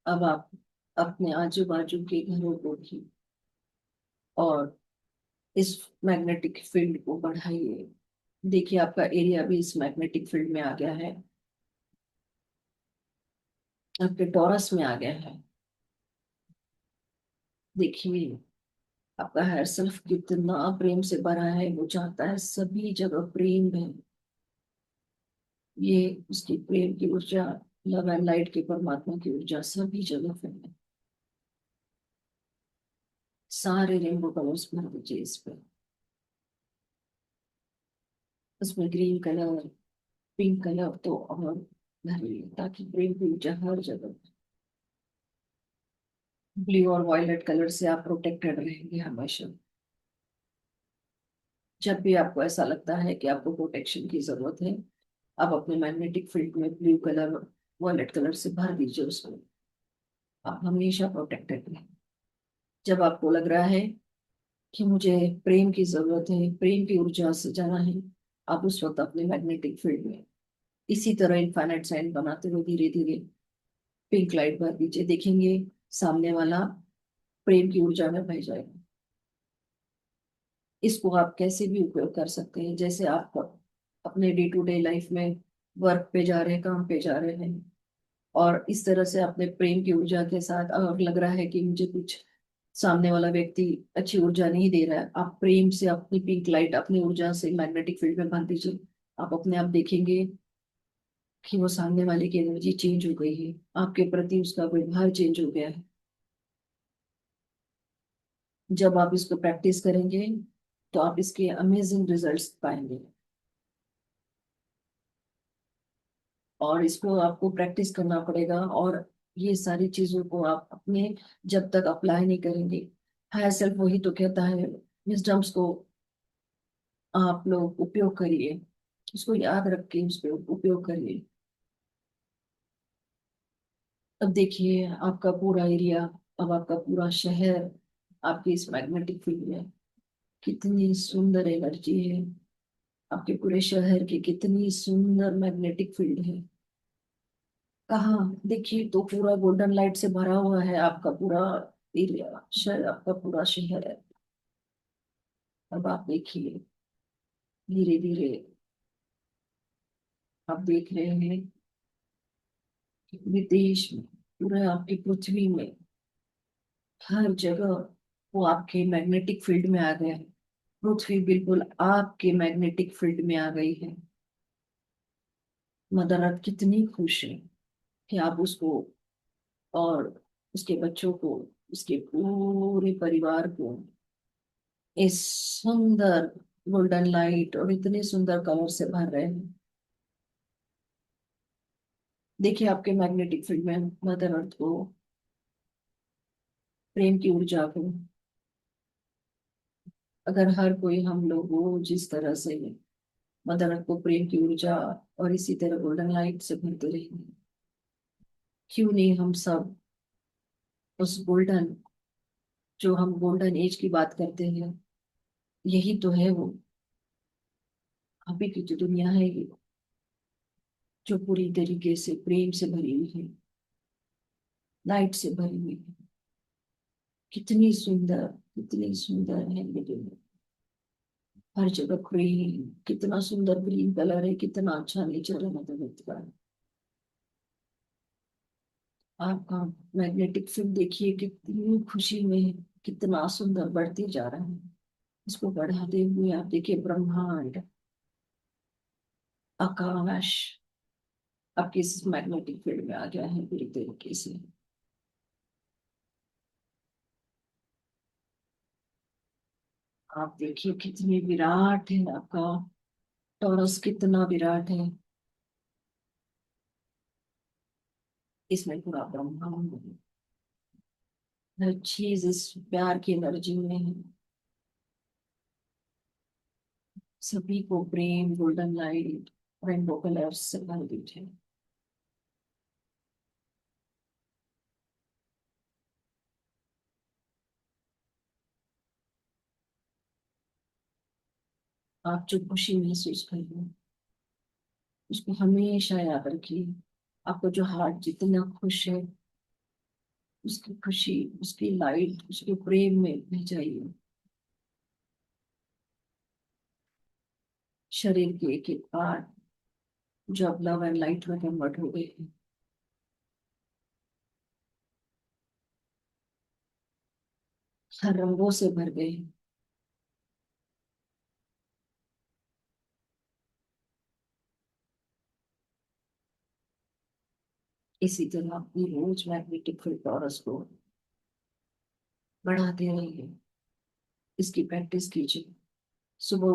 अब आप अपने आजू बाजू के घरों को भी और इस मैग्नेटिक फील्ड को बढ़ाइए। देखिए आपका एरिया भी इस मैग्नेटिक फील्ड में आ गया है, आपके टॉरस में आ गया है। देखिए आपका हायर सेल्फ कितना प्रेम से भरा है, वो चाहता है सभी जगह प्रेम है। ये उसकी प्रेम की ऊर्जा, लव एंड लाइट के परमात्मा की ऊर्जा सभी जगह फैले। सारे रेनबो कलर्स भर दीजिए इस पे, उसमें ग्रीन कलर, पिंक कलर तो और भरिए, ताकि प्रेम की ऊर्जा हर जगह। ब्लू और वायलेट कलर से आप प्रोटेक्टेड रहेंगे हमेशा। जब भी आपको ऐसा लगता है कि आपको प्रोटेक्शन की जरूरत है, आप अपने मैग्नेटिक फील्ड में ब्लू कलर, वायलेट कलर से भर दीजिए उसको। आप हमेशा प्रोटेक्टेड रहें। जब आपको लग रहा है कि मुझे प्रेम की जरूरत है, प्रेम की ऊर्जा से जाना है, आप उस वक्त अपने मैग्नेटिक फील्ड में इसी तरह इनफाइनाइट साइन बनाते हुए धीरे धीरे पिंक लाइट भर दीजिए। देखेंगे सामने वाला प्रेम की ऊर्जा में बह जाएगा। इसको आप कैसे भी उपयोग कर सकते हैं, जैसे आप अपने डे टू डे लाइफ में वर्क पे जा रहे हैं, काम पे जा रहे हैं, और इस तरह से अपने प्रेम की ऊर्जा के साथ और लग रहा है कि मुझे कुछ सामने वाला व्यक्ति अच्छी ऊर्जा नहीं दे रहा है, आप प्रेम से अपनी पिंक लाइट अपनी ऊर्जा से मैग्नेटिक फील्ड में भर दीजिए। आप अपने आप देखेंगे कि वो सामने वाले की एनर्जी चेंज हो गई है, आपके प्रति उसका व्यवहार चेंज हो गया है। जब आप इसको प्रैक्टिस करेंगे तो आप इसके अमेजिंग रिजल्ट्स पाएंगे। और इसको आपको प्रैक्टिस करना पड़ेगा, और ये सारी चीजों को आप अपने जब तक अप्लाई नहीं करेंगे, हायर सेल्फ वही तो कहता है, विजडम्स को आप लोग उपयोग करिए, उसको याद रख के उसको उपयोग करिए। अब देखिए आपका पूरा एरिया, अब आपका पूरा शहर आपके इस मैग्नेटिक फील्ड में, कितनी सुंदर एनर्जी है। आपके पूरे शहर की कितनी सुंदर मैग्नेटिक फील्ड है। कहाँ देखिए तो पूरा गोल्डन लाइट से भरा हुआ है आपका पूरा एरिया, शहर, आपका पूरा शहर है। अब आप देखिए धीरे धीरे आप देख रहे हैं कि विदेश में, पूरे आपकी पृथ्वी में, हर जगह वो आपके मैग्नेटिक फील्ड में आ गया है। पृथ्वी बिल्कुल आपके मैग्नेटिक फील्ड में आ गई है। मदर अर्थ कितनी खुश है कि आप उसको और उसके बच्चों को, उसके पूरे परिवार को इस सुंदर गोल्डन लाइट और इतने सुंदर कलर से भर रहे हैं। देखिए आपके मैग्नेटिक फील्ड में मदर अर्थ को, प्रेम की ऊर्जा को, अगर हर कोई हम लोग वो जिस तरह से मदर अर्थ को प्रेम की ऊर्जा और इसी तरह गोल्डन लाइट से भरते रहेंगे, क्यों नहीं हम सब उस गोल्डन, जो हम गोल्डन एज की बात करते हैं, यही तो है वो। अभी की जो दुनिया है ये, जो पूरी तरीके से प्रेम से भरी हुई है, लाइट से भरी हुई है। कितनी सुंदर, कितनी सुंदर है ये दुनिया। हर जगह ग्रीन, कितना सुंदर ग्रीन कलर है, कितना अच्छा नेचर है मदर अर्थ का। आपका मैग्नेटिक फील्ड देखिए कितनी खुशी में है, कितना सुंदर बढ़ते जा रहा है। इसको बढ़ाते हुए आप देखिए ब्रह्मांड, आकाश आपके इस मैग्नेटिक फील्ड में आ गया है पूरी तरीके से। आप देखिए कितनी विराट है आपका टॉरस, कितना विराट है। इसमें पूरा ब्रह्मांड है, हर चीज इस प्यार की एनर्जी में है। सभी को प्रेम, गोल्डन लाइट, रेनबो कलर्स से भर दीजिए। आप जो खुशी महसूस कर रहे हैं उसको हमेशा याद रखिए। आपका जो हार्ट जितना खुश है, उसकी खुशी, उसकी लाइट, उसके प्रेम में बह जाइए। शरीर के एक एक पार्ट जो अब लव एंड लाइट में कन्वर्ट हो गए हैं, हर रंगों से भर गए हैं। इसी तरह अपनी रोज मैग्नेटिक फील्ड टॉरस को बढ़ाते रहिए। इसकी प्रैक्टिस कीजिए। सुबह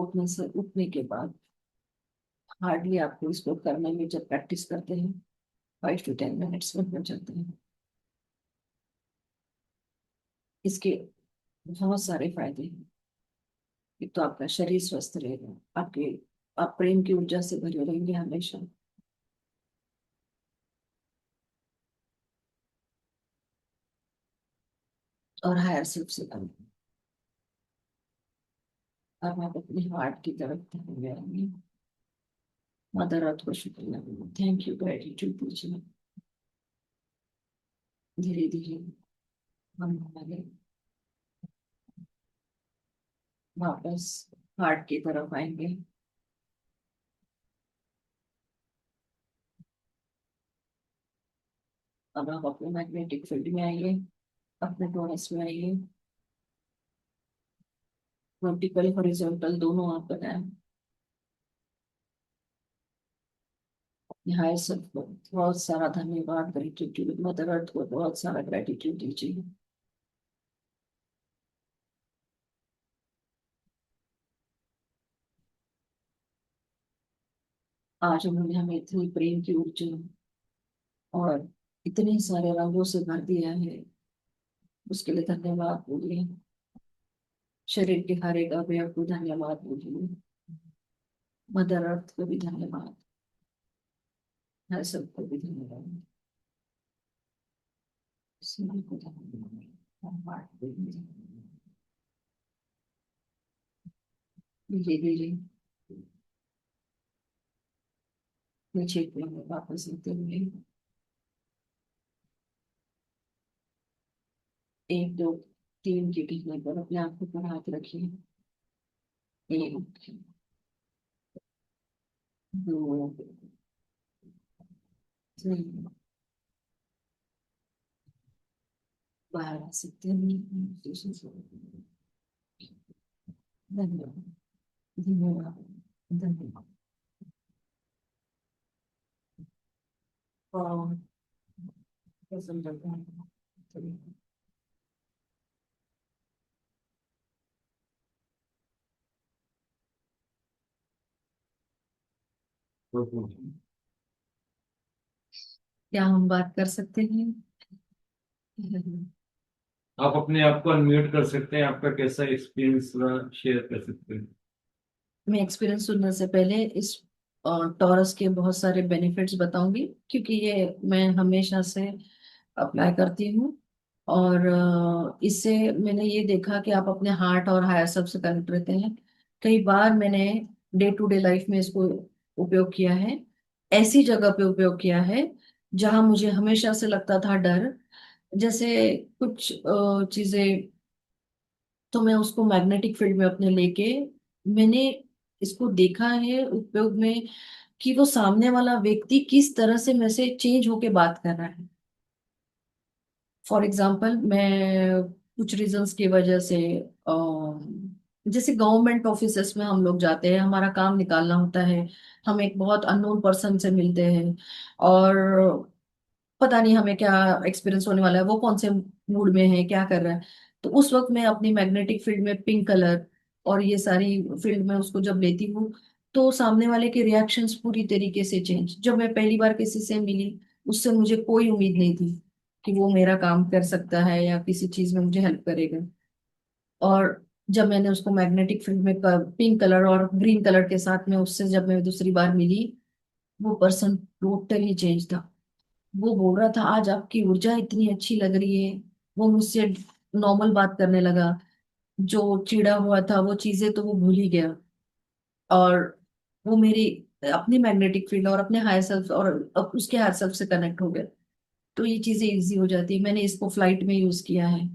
उठने के बाद हार्डली आपको इसको करने में, जब प्रैक्टिस करते हैं, 5 to 10 मिनट्स में हो जाते हैं। इसके बहुत सारे फायदे हैं। एक तो आपका शरीर स्वस्थ रहेगा, आपके, आप प्रेम की ऊर्जा से भरे रहेंगे हमेशा। और हायर सेल्फ से बनेंगे। अब आप अपने हार्ट की तरफ ध्यान देंगे। मदर अर्थ को शुक्रिया, थैंक यू, ग्रेटिट्यूड दीजिए। धीरे धीरे हम हमारे वापस हार्ट की तरफ आएंगे। अब आप अपने मैग्नेटिक फील्ड में आइए, अपने टोरस में आइए। वर्टिकल हॉरिजॉन्टल दोनों आप बनाए। हायर सेल्फ को बहुत सारा धन्यवाद, ग्रेटिट्यूड, मदर अर्थ को बहुत सारा ग्रेटिट्यूड दीजिए। आज उन्होंने हमें इतनी प्रेम की ऊर्जा और इतने सारे रंगों से भर दिया है, उसके लिए धन्यवाद बोलिए। शरीर के हर एक अवयव को धन्यवाद बोलिए। मदर अर्थ को भी धन्यवाद, हर सबको भी धन्यवाद, सभी को धन्यवाद, हर को भी धन्यवाद। धीरे धीरे नीचे की ओर वापस आते हुए 1 2 3 के गिनने पर अपने आंखों पर हाथ रखिए। 1 2 3। बाहर आ सकते हैं। धन्यवाद, धन्यवाद, धन्यवाद। और पसंद करता है। क्या हम बात कर सकते हैं? आप अपने आप को अनम्यूट कर सकते हैं, आपका कैसा एक्सपीरियंस शेयर कर सकते हैं। मैं एक्सपीरियंस सुनने से पहले इस टॉरस के बहुत सारे बेनिफिट्स बताऊंगी, क्योंकि ये मैं हमेशा से अप्लाई करती हूँ। और इससे मैंने ये देखा कि आप अपने हार्ट और हायर सेल्फ से कनेक्ट रहते हैं। कई बार मैंने डे टू डे लाइफ में इसको उपयोग किया है, ऐसी जगह पे उपयोग किया है जहां मुझे हमेशा से लगता था डर। जैसे कुछ चीजें, तो मैं उसको मैग्नेटिक फील्ड में अपने लेके मैंने इसको देखा है उपयोग में, कि वो सामने वाला व्यक्ति किस तरह से मेरे से चेंज होके बात कर रहा है। फॉर एग्जाम्पल, मैं कुछ रीजंस की वजह से जैसे गवर्नमेंट ऑफिसेस में हम लोग जाते हैं, हमारा काम निकालना होता है, हम एक बहुत अननोन पर्सन से मिलते हैं, और पता नहीं हमें क्या एक्सपीरियंस होने वाला है, वो कौन से मूड में है, क्या कर रहा है। तो उस वक्त मैं अपनी मैग्नेटिक फील्ड में पिंक कलर और ये सारी फील्ड में उसको जब लेती हूँ, तो सामने वाले के रिएक्शंस पूरी तरीके से चेंज। जब मैं पहली बार किसी से मिली, उससे मुझे कोई उम्मीद नहीं थी कि वो मेरा काम कर सकता है या किसी चीज में मुझे हेल्प करेगा। और जब मैंने उसको मैग्नेटिक फील्ड में पिंक कलर और ग्रीन कलर के साथ में उससे जब मैं दूसरी बार मिली, वो पर्सन टोटली चेंज था। वो बोल रहा था आज आपकी ऊर्जा इतनी अच्छी लग रही है। वो मुझसे नॉर्मल बात करने लगा, जो चिढ़ा हुआ था वो चीजें तो वो भूल ही गया। और वो मेरी अपनी मैग्नेटिक फील्ड और अपने हायर सेल्फ और उसके हायर सेल्फ से कनेक्ट हो गया। तो ये चीजें इजी हो जाती है। मैंने इसको फ्लाइट में यूज किया है।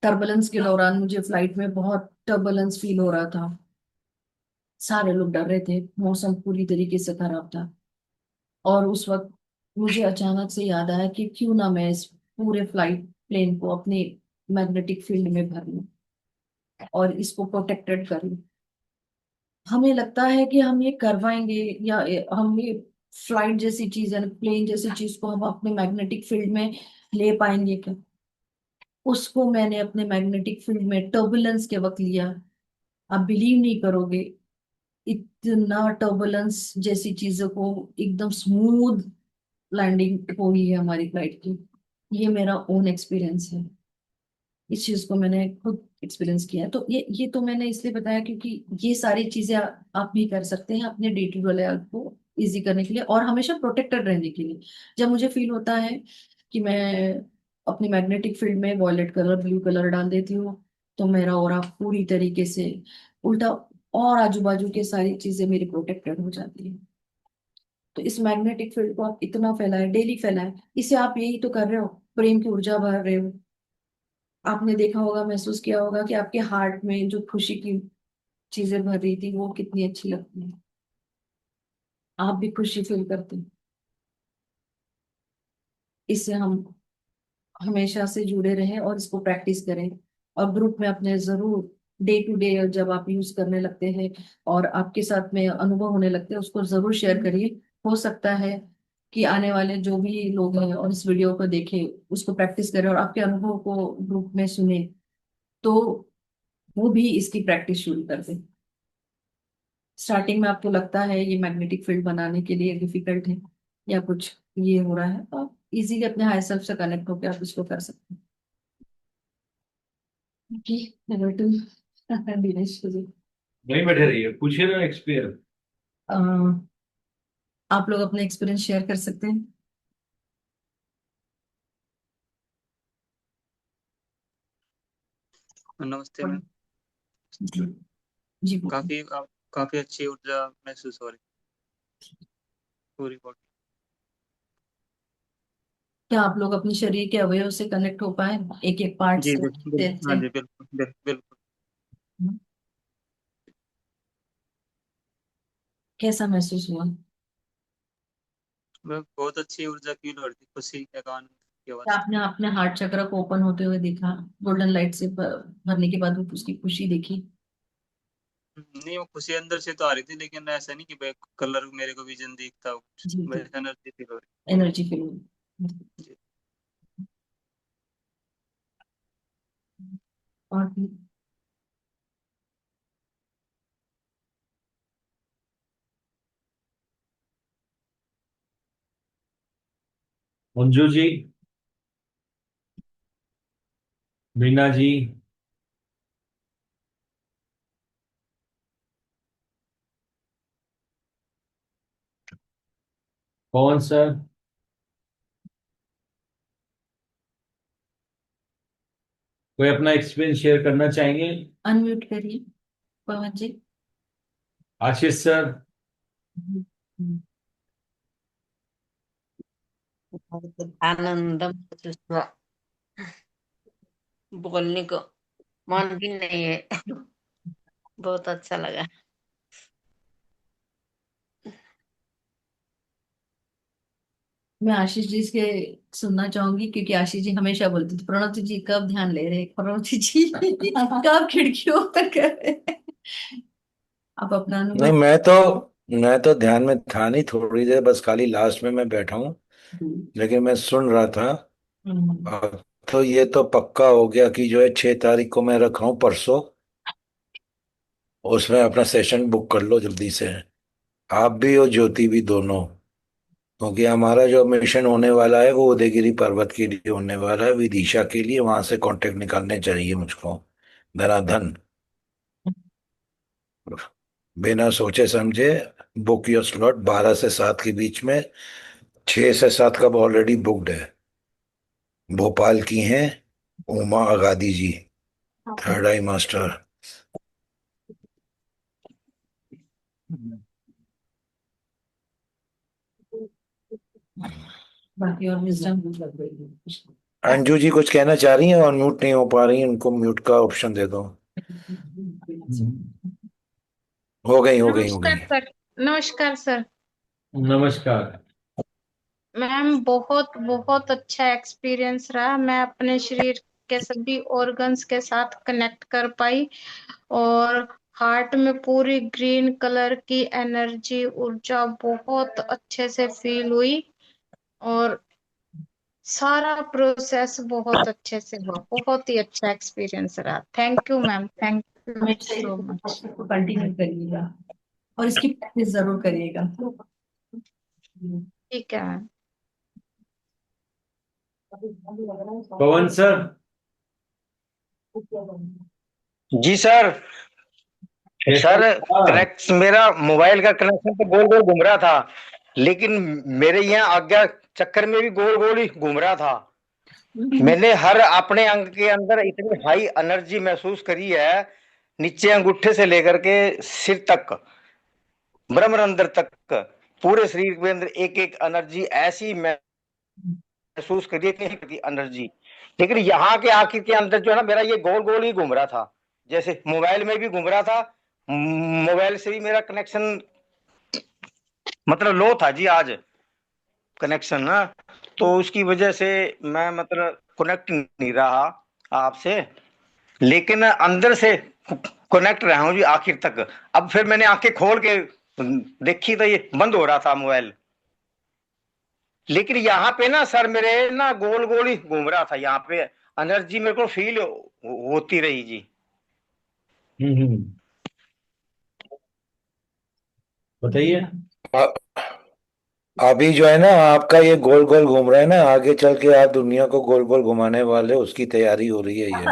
टर्बुलेंस के दौरान मुझे फ्लाइट में बहुत टर्बुलेंस फील हो रहा था, सारे लोग डर रहे थे, मौसम पूरी तरीके से खराब था। और उस वक्त मुझे अचानक से याद आया कि क्यों ना मैं इस पूरे फ्लाइट प्लेन को अपने मैग्नेटिक फील्ड में भर लूं और इसको प्रोटेक्टेड कर लूं। हमें लगता है कि हम ये करवाएंगे, या हम ये फ्लाइट जैसी चीज है, प्लेन जैसी चीज को हम अपने मैग्नेटिक फील्ड में ले पाएंगे क्या? उसको मैंने अपने मैग्नेटिक फील्ड में टर्बुलेंस के वक्त लिया। आप बिलीव नहीं करोगे, इतना टर्बुलेंस जैसी चीजों को एकदम स्मूथ लैंडिंग हुई है हमारी फ्लाइट की। ये मेरा ओन एक्सपीरियंस है। इस चीज को मैंने खुद एक्सपीरियंस किया है। तो ये तो मैंने इसलिए बताया क्योंकि ये सारी चीजें आप भी कर सकते हैं अपने डे टू डे लाइफ को इजी करने के लिए और हमेशा प्रोटेक्टेड रहने के लिए। जब मुझे फील होता है कि मैं अपनी मैग्नेटिक फील्ड में वॉयलेट कलर ब्लू कलर डाल देती हूँ, तो मेरा ऑरा पूरी तरीके से उल्टा, और आजू बाजू की सारी चीजें मेरी प्रोटेक्टेड हो जाती है। तो इस मैग्नेटिक फील्ड को आप इतना फैलाएं, डेली फैलाएं। इसे आप यही तो कर रहे हो, प्रेम की ऊर्जा भर रहे हो। आपने देखा होगा, महसूस किया होगा कि आपके हार्ट में जो खुशी की चीजें भर रही थी वो कितनी अच्छी लगती है। आप भी खुशी फील करते हैं। इससे हम हमेशा से जुड़े रहें और इसको प्रैक्टिस करें। और ग्रुप में अपने जरूर डे टू डे जब आप यूज करने लगते हैं और आपके साथ में अनुभव होने लगते हैं, उसको जरूर शेयर करिए। हो सकता है कि आने वाले जो भी लोग हैं और इस वीडियो को देखें, उसको प्रैक्टिस करें और आपके अनुभव को ग्रुप में सुने, तो वो भी इसकी प्रैक्टिस शुरू कर दें। स्टार्टिंग में आपको लगता है ये मैग्नेटिक फील्ड बनाने के लिए डिफिकल्ट है या कुछ ये हो रहा है, तो आप इजीली अपने हायर सेल्फ से कनेक्ट होकर आप इसको कर सकते हैं। Okay, number 2। दिनेश जी, नहीं बैठे रहिए, पूछिए ना एक्सपीरियंस। अ, आप लोग अपने एक्सपीरियंस शेयर कर सकते हैं। नमस्ते और मैम। जी, जी बोलिए। काफी अच्छी ऊर्जा महसूस हो रही पूरी बॉडी। क्या आप लोग अपने शरीर के अवयव से कनेक्ट हो पाए, एक एक पार्ट जी से, बिल्कुल, हाँ से? जी बिल्कुल बिल्कुल। कैसा महसूस हुआ? मैम बहुत अच्छी ऊर्जा फील हो रही थी, खुशी के गान की आवाज क्या से। आपने अपने हार्ट चक्र को ओपन होते हुए देखा, गोल्डन लाइट से भरने के बाद उसकी खुशी देखी? नहीं, वो खुशी अंदर से तो आ रही थी, लेकिन ऐसा नहीं कि भाई कलर मेरे को विजन दिखता हो कुछ, जी जी, बस एनर्जी फील हो रही एनर्जी फील हुई। थी। और मंजू जी, मीना जी, कौन सर, कोई अपना एक्सपीरियंस शेयर करना चाहेंगे? अनम्यूट करिए पवन जी। आशीष सर। हम्म। बहुत आनंद महसूस हुआ, बोलने को मन भी नहीं है। बहुत अच्छा लगा। मैं आशीष जी से सुनना चाहूंगी, क्योंकि आशीष जी हमेशा बोलते थे, प्रणव जी कब ध्यान ले रहे, प्रणव जी कब खिड़कियों पर कर रहे हैं?" आप अपना नहीं, अनुभव। मैं तो ध्यान में था नहीं, थोड़ी देर बस खाली लास्ट में मैं बैठा हूँ, लेकिन मैं सुन रहा था। हम्म। तो ये तो पक्का हो गया कि जो है 6 तारीख को मैं रखा हूँ परसों, उसमें अपना सेशन बुक कर लो जल्दी से। आप भी और ज्योति भी दोनों, क्योंकि हमारा जो मिशन होने वाला है वो उदयगिरी पर्वत के लिए होने वाला है, विदिशा के लिए। वहां से कांटेक्ट निकालने चाहिए मुझको धनाधन, बिना सोचे समझे। बुक योर स्लॉट 12 से 7 के बीच में। 6 से 7 कब ऑलरेडी बुक्ड है। भोपाल की हैं उमा अगादी जी, थर्ड आई मास्टर। बाकी और विजडम। अंजू जी कुछ कहना चाह रही हैं और म्यूट नहीं हो पा रही हैं, उनको म्यूट का ऑप्शन दे दो। हो गई हो नमस्कार गई। सर। नमस्कार सर। नमस्कार। मैम बहुत बहुत अच्छा एक्सपीरियंस रहा, मैं अपने शरीर के सभी ऑर्गन्स के साथ कनेक्ट कर पाई, और हार्ट में पूरी ग्रीन कलर की एनर्जी ऊर्जा बहुत अच्छे से फील हुई, और सारा प्रोसेस बहुत अच्छे से हुआ। बहुत ही अच्छा एक्सपीरियंस रहा। Thank you ma'am, thank you हमेशा सो इस मच। प्रोसेस को कंटिन्यू करिएगा, और इसकी प्रैक्टिस जरूर करिएगा। ठीक है मैम। पवन सर। जी सर। कैसे? सर, हाँ। कनेक्ट मेरा मोबाइल का कनेक्शन तो गोल गोल घूम रहा था, लेकिन मेरे यहाँ आज्ञा चक्कर में भी गोल गोल ही घूम रहा था। मैंने हर अपने अंग के अंदर इतनी हाई एनर्जी महसूस करी है, नीचे अंगूठे से लेकर के सिर तक, ब्रह्मरंध्र तक, पूरे शरीर के अंदर एक एक एनर्जी ऐसी महसूस करिए कि एनर्जी। लेकिन यहाँ के आखिर के अंदर जो है ना, मेरा ये गोल गोल ही घूम रहा था, जैसे मोबाइल में भी घूम रहा था। मोबाइल से भी मेरा कनेक्शन मतलब लो था जी आज, कनेक्शन ना, तो उसकी वजह से मैं मतलब कनेक्ट नहीं रहा आपसे, लेकिन अंदर से कनेक्ट रहा हूँ जी आखिर तक। अब फिर मैंने आंखें खोल के देखी तो ये बंद हो रहा था मोबाइल, लेकिन यहाँ पे ना सर मेरे ना गोल गोल ही घूम रहा था। यहाँ पे एनर्जी मेरे को फील होती रही जी। हम्म। बताइए। आ- अभी जो है ना आपका ये गोल गोल घूम रहा है ना, आगे चल के आप दुनिया को गोल गोल घुमाने वाले, उसकी तैयारी हो रही है ये।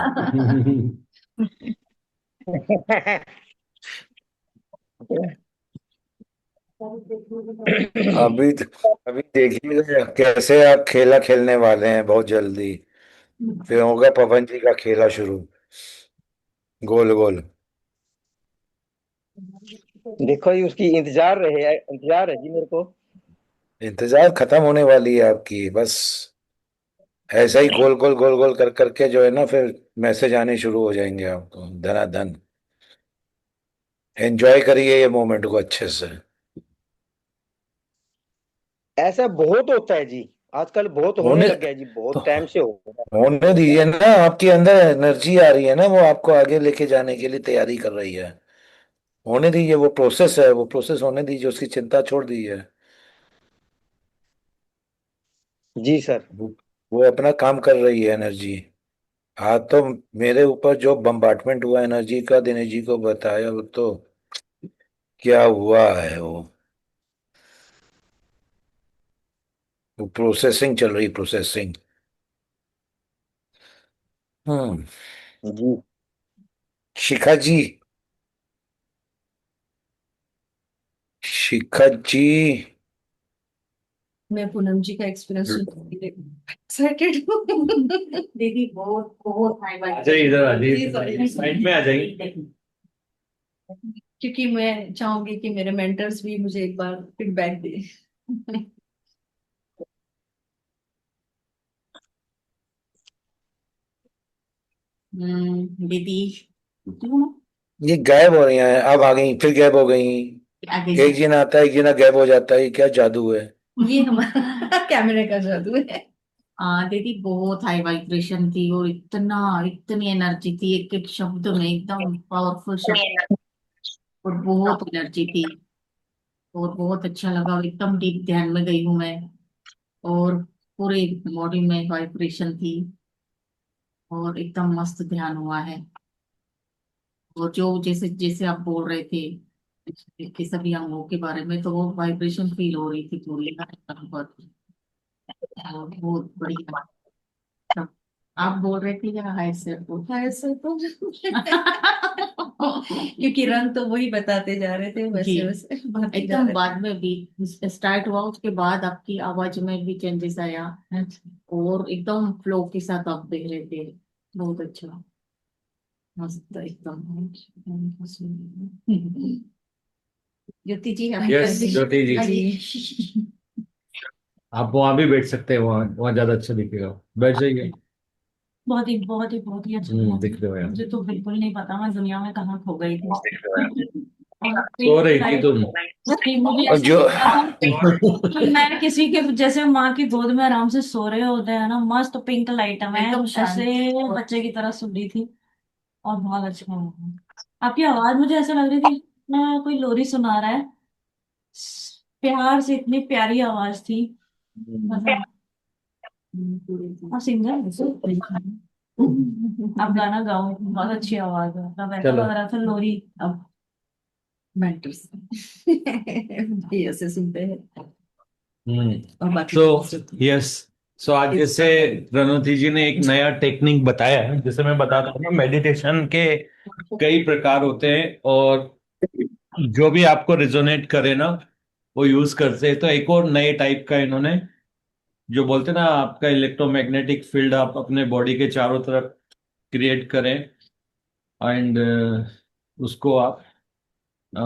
अभी अभी देखिएगा कैसे आप खेला खेलने वाले हैं बहुत जल्दी। फिर होगा पवन जी का खेला शुरू, गोल गोल। देखो जी, उसकी इंतजार है जी मेरे को। इंतजार खत्म होने वाली है आपकी, बस ऐसा ही गोल गोल गोल गोल कर करके जो है ना, फिर मैसेज आने शुरू हो जाएंगे आपको धनाधन। एंजॉय करिए ये मोमेंट को अच्छे से। ऐसा बहुत होता है जी, आजकल बहुत होने होने लग गया है जी, तो बहुत टाइम से हो रहा होने दीजिए ना, आपके अंदर एनर्जी आ रही है ना, वो आपको आगे लेके जाने के लिए तैयारी कर रही है। होने दीजिए, वो प्रोसेस है, वो प्रोसेस होने दीजिए, उसकी चिंता छोड़ दीजिए। है जी सर। वो अपना काम कर रही है एनर्जी। हाँ तो मेरे ऊपर जो बम्बार्टमेंट हुआ एनर्जी का, दिनेश जी को बताया, वो तो क्या हुआ है वो प्रोसेसिंग चल रही, प्रोसेसिंग। हम्म। जी शिखा जी, शिखा जी। मैं पूनम जी का एक्सपीरियंस सुन के एक्साइटेड हूँ। दीदी बहुत बहुत हाई आ जाइए इधर, आ जी, जाइए sorry। साइड में आ जाइए। क्योंकि मैं चाहूंगी कि मेरे मेंटर्स भी मुझे एक बार फीडबैक दे। दीदी ये गायब हो रही हैं, अब आ गई फिर गायब हो गई। आगे एक दिन आता है, एक दिन गायब हो जाता है, ये क्या जादू है? ये हमारा कैमरे का जादू है। दीदी बहुत हाई वाइब्रेशन थी और इतना इतनी एनर्जी थी एक एक शब्द में एकदम पावरफुल शब्द और बहुत एनर्जी थी और बहुत अच्छा लगा और एकदम डीप ध्यान में गई हूँ मैं और पूरे बॉडी में वाइब्रेशन थी और एकदम मस्त ध्यान हुआ है और जो जैसे जैसे आप बोल रहे थे कि सभी अंगों के बारे में तो वो वाइब्रेशन फील हो रही थी पूरी बहुत बहुत बढ़िया सब आप बोल रहे थे क्या हाय से ऐसे तो क्योंकि रंग तो वही बताते जा रहे थे, जी वैसे वैसे बढ़ते जा एकदम रहे बाद में भी स्टार्ट हुआ उसके बाद आपकी आवाज में भी चेंजेस आया थे। और एकदम फ्लो के साथ आप देख रहे थे बहुत अच्छा मस्त एकदम ज्योति जी यस ज्योति जी, जी। आप वहां भी बैठ सकते हैं, वहां वहां ज्यादा अच्छा दिखेगा। बैठ जाइए। बहुत ही अच्छा दिख रहे हो यार। मुझे तो बिल्कुल नहीं पता मैं दुनिया में कहाँ खो गई थी और सो रही थी तुम। मुझे और ऐसा जो लगता था कि मैं किसी के जैसे माँ की गोद में आराम से सो रहे होते हैं ना मस्त पिंक लाइट में एकदम शांत। ऐसे बच्चे की तरह सुन रही थी और बहुत अच्छा लगा आपकी आवाज मुझे ऐसा लग रही थी ना कोई लोरी सुना रहा है प्यार से इतनी प्यारी आवाज थी मतलब आप सिंगर आप गाना गाओ बहुत अच्छी आवाज है मतलब ऐसा चलो। लग रहा था लोरी अब मेंटर्स ये ऐसे सुनते हैं और बाकी सो यस, सो आज जैसे रणोती जी ने एक नया टेक्निक बताया है, जैसे मैं बताता हूँ ना, मेडिटेशन के कई प्रकार होते हैं और जो भी आपको रिजोनेट करे ना वो यूज करते हैं। तो एक और नए टाइप का इन्होंने, जो बोलते हैं ना, आपका इलेक्ट्रोमैग्नेटिक फील्ड आप अपने बॉडी के चारों तरफ क्रिएट करें एंड उसको आप अ,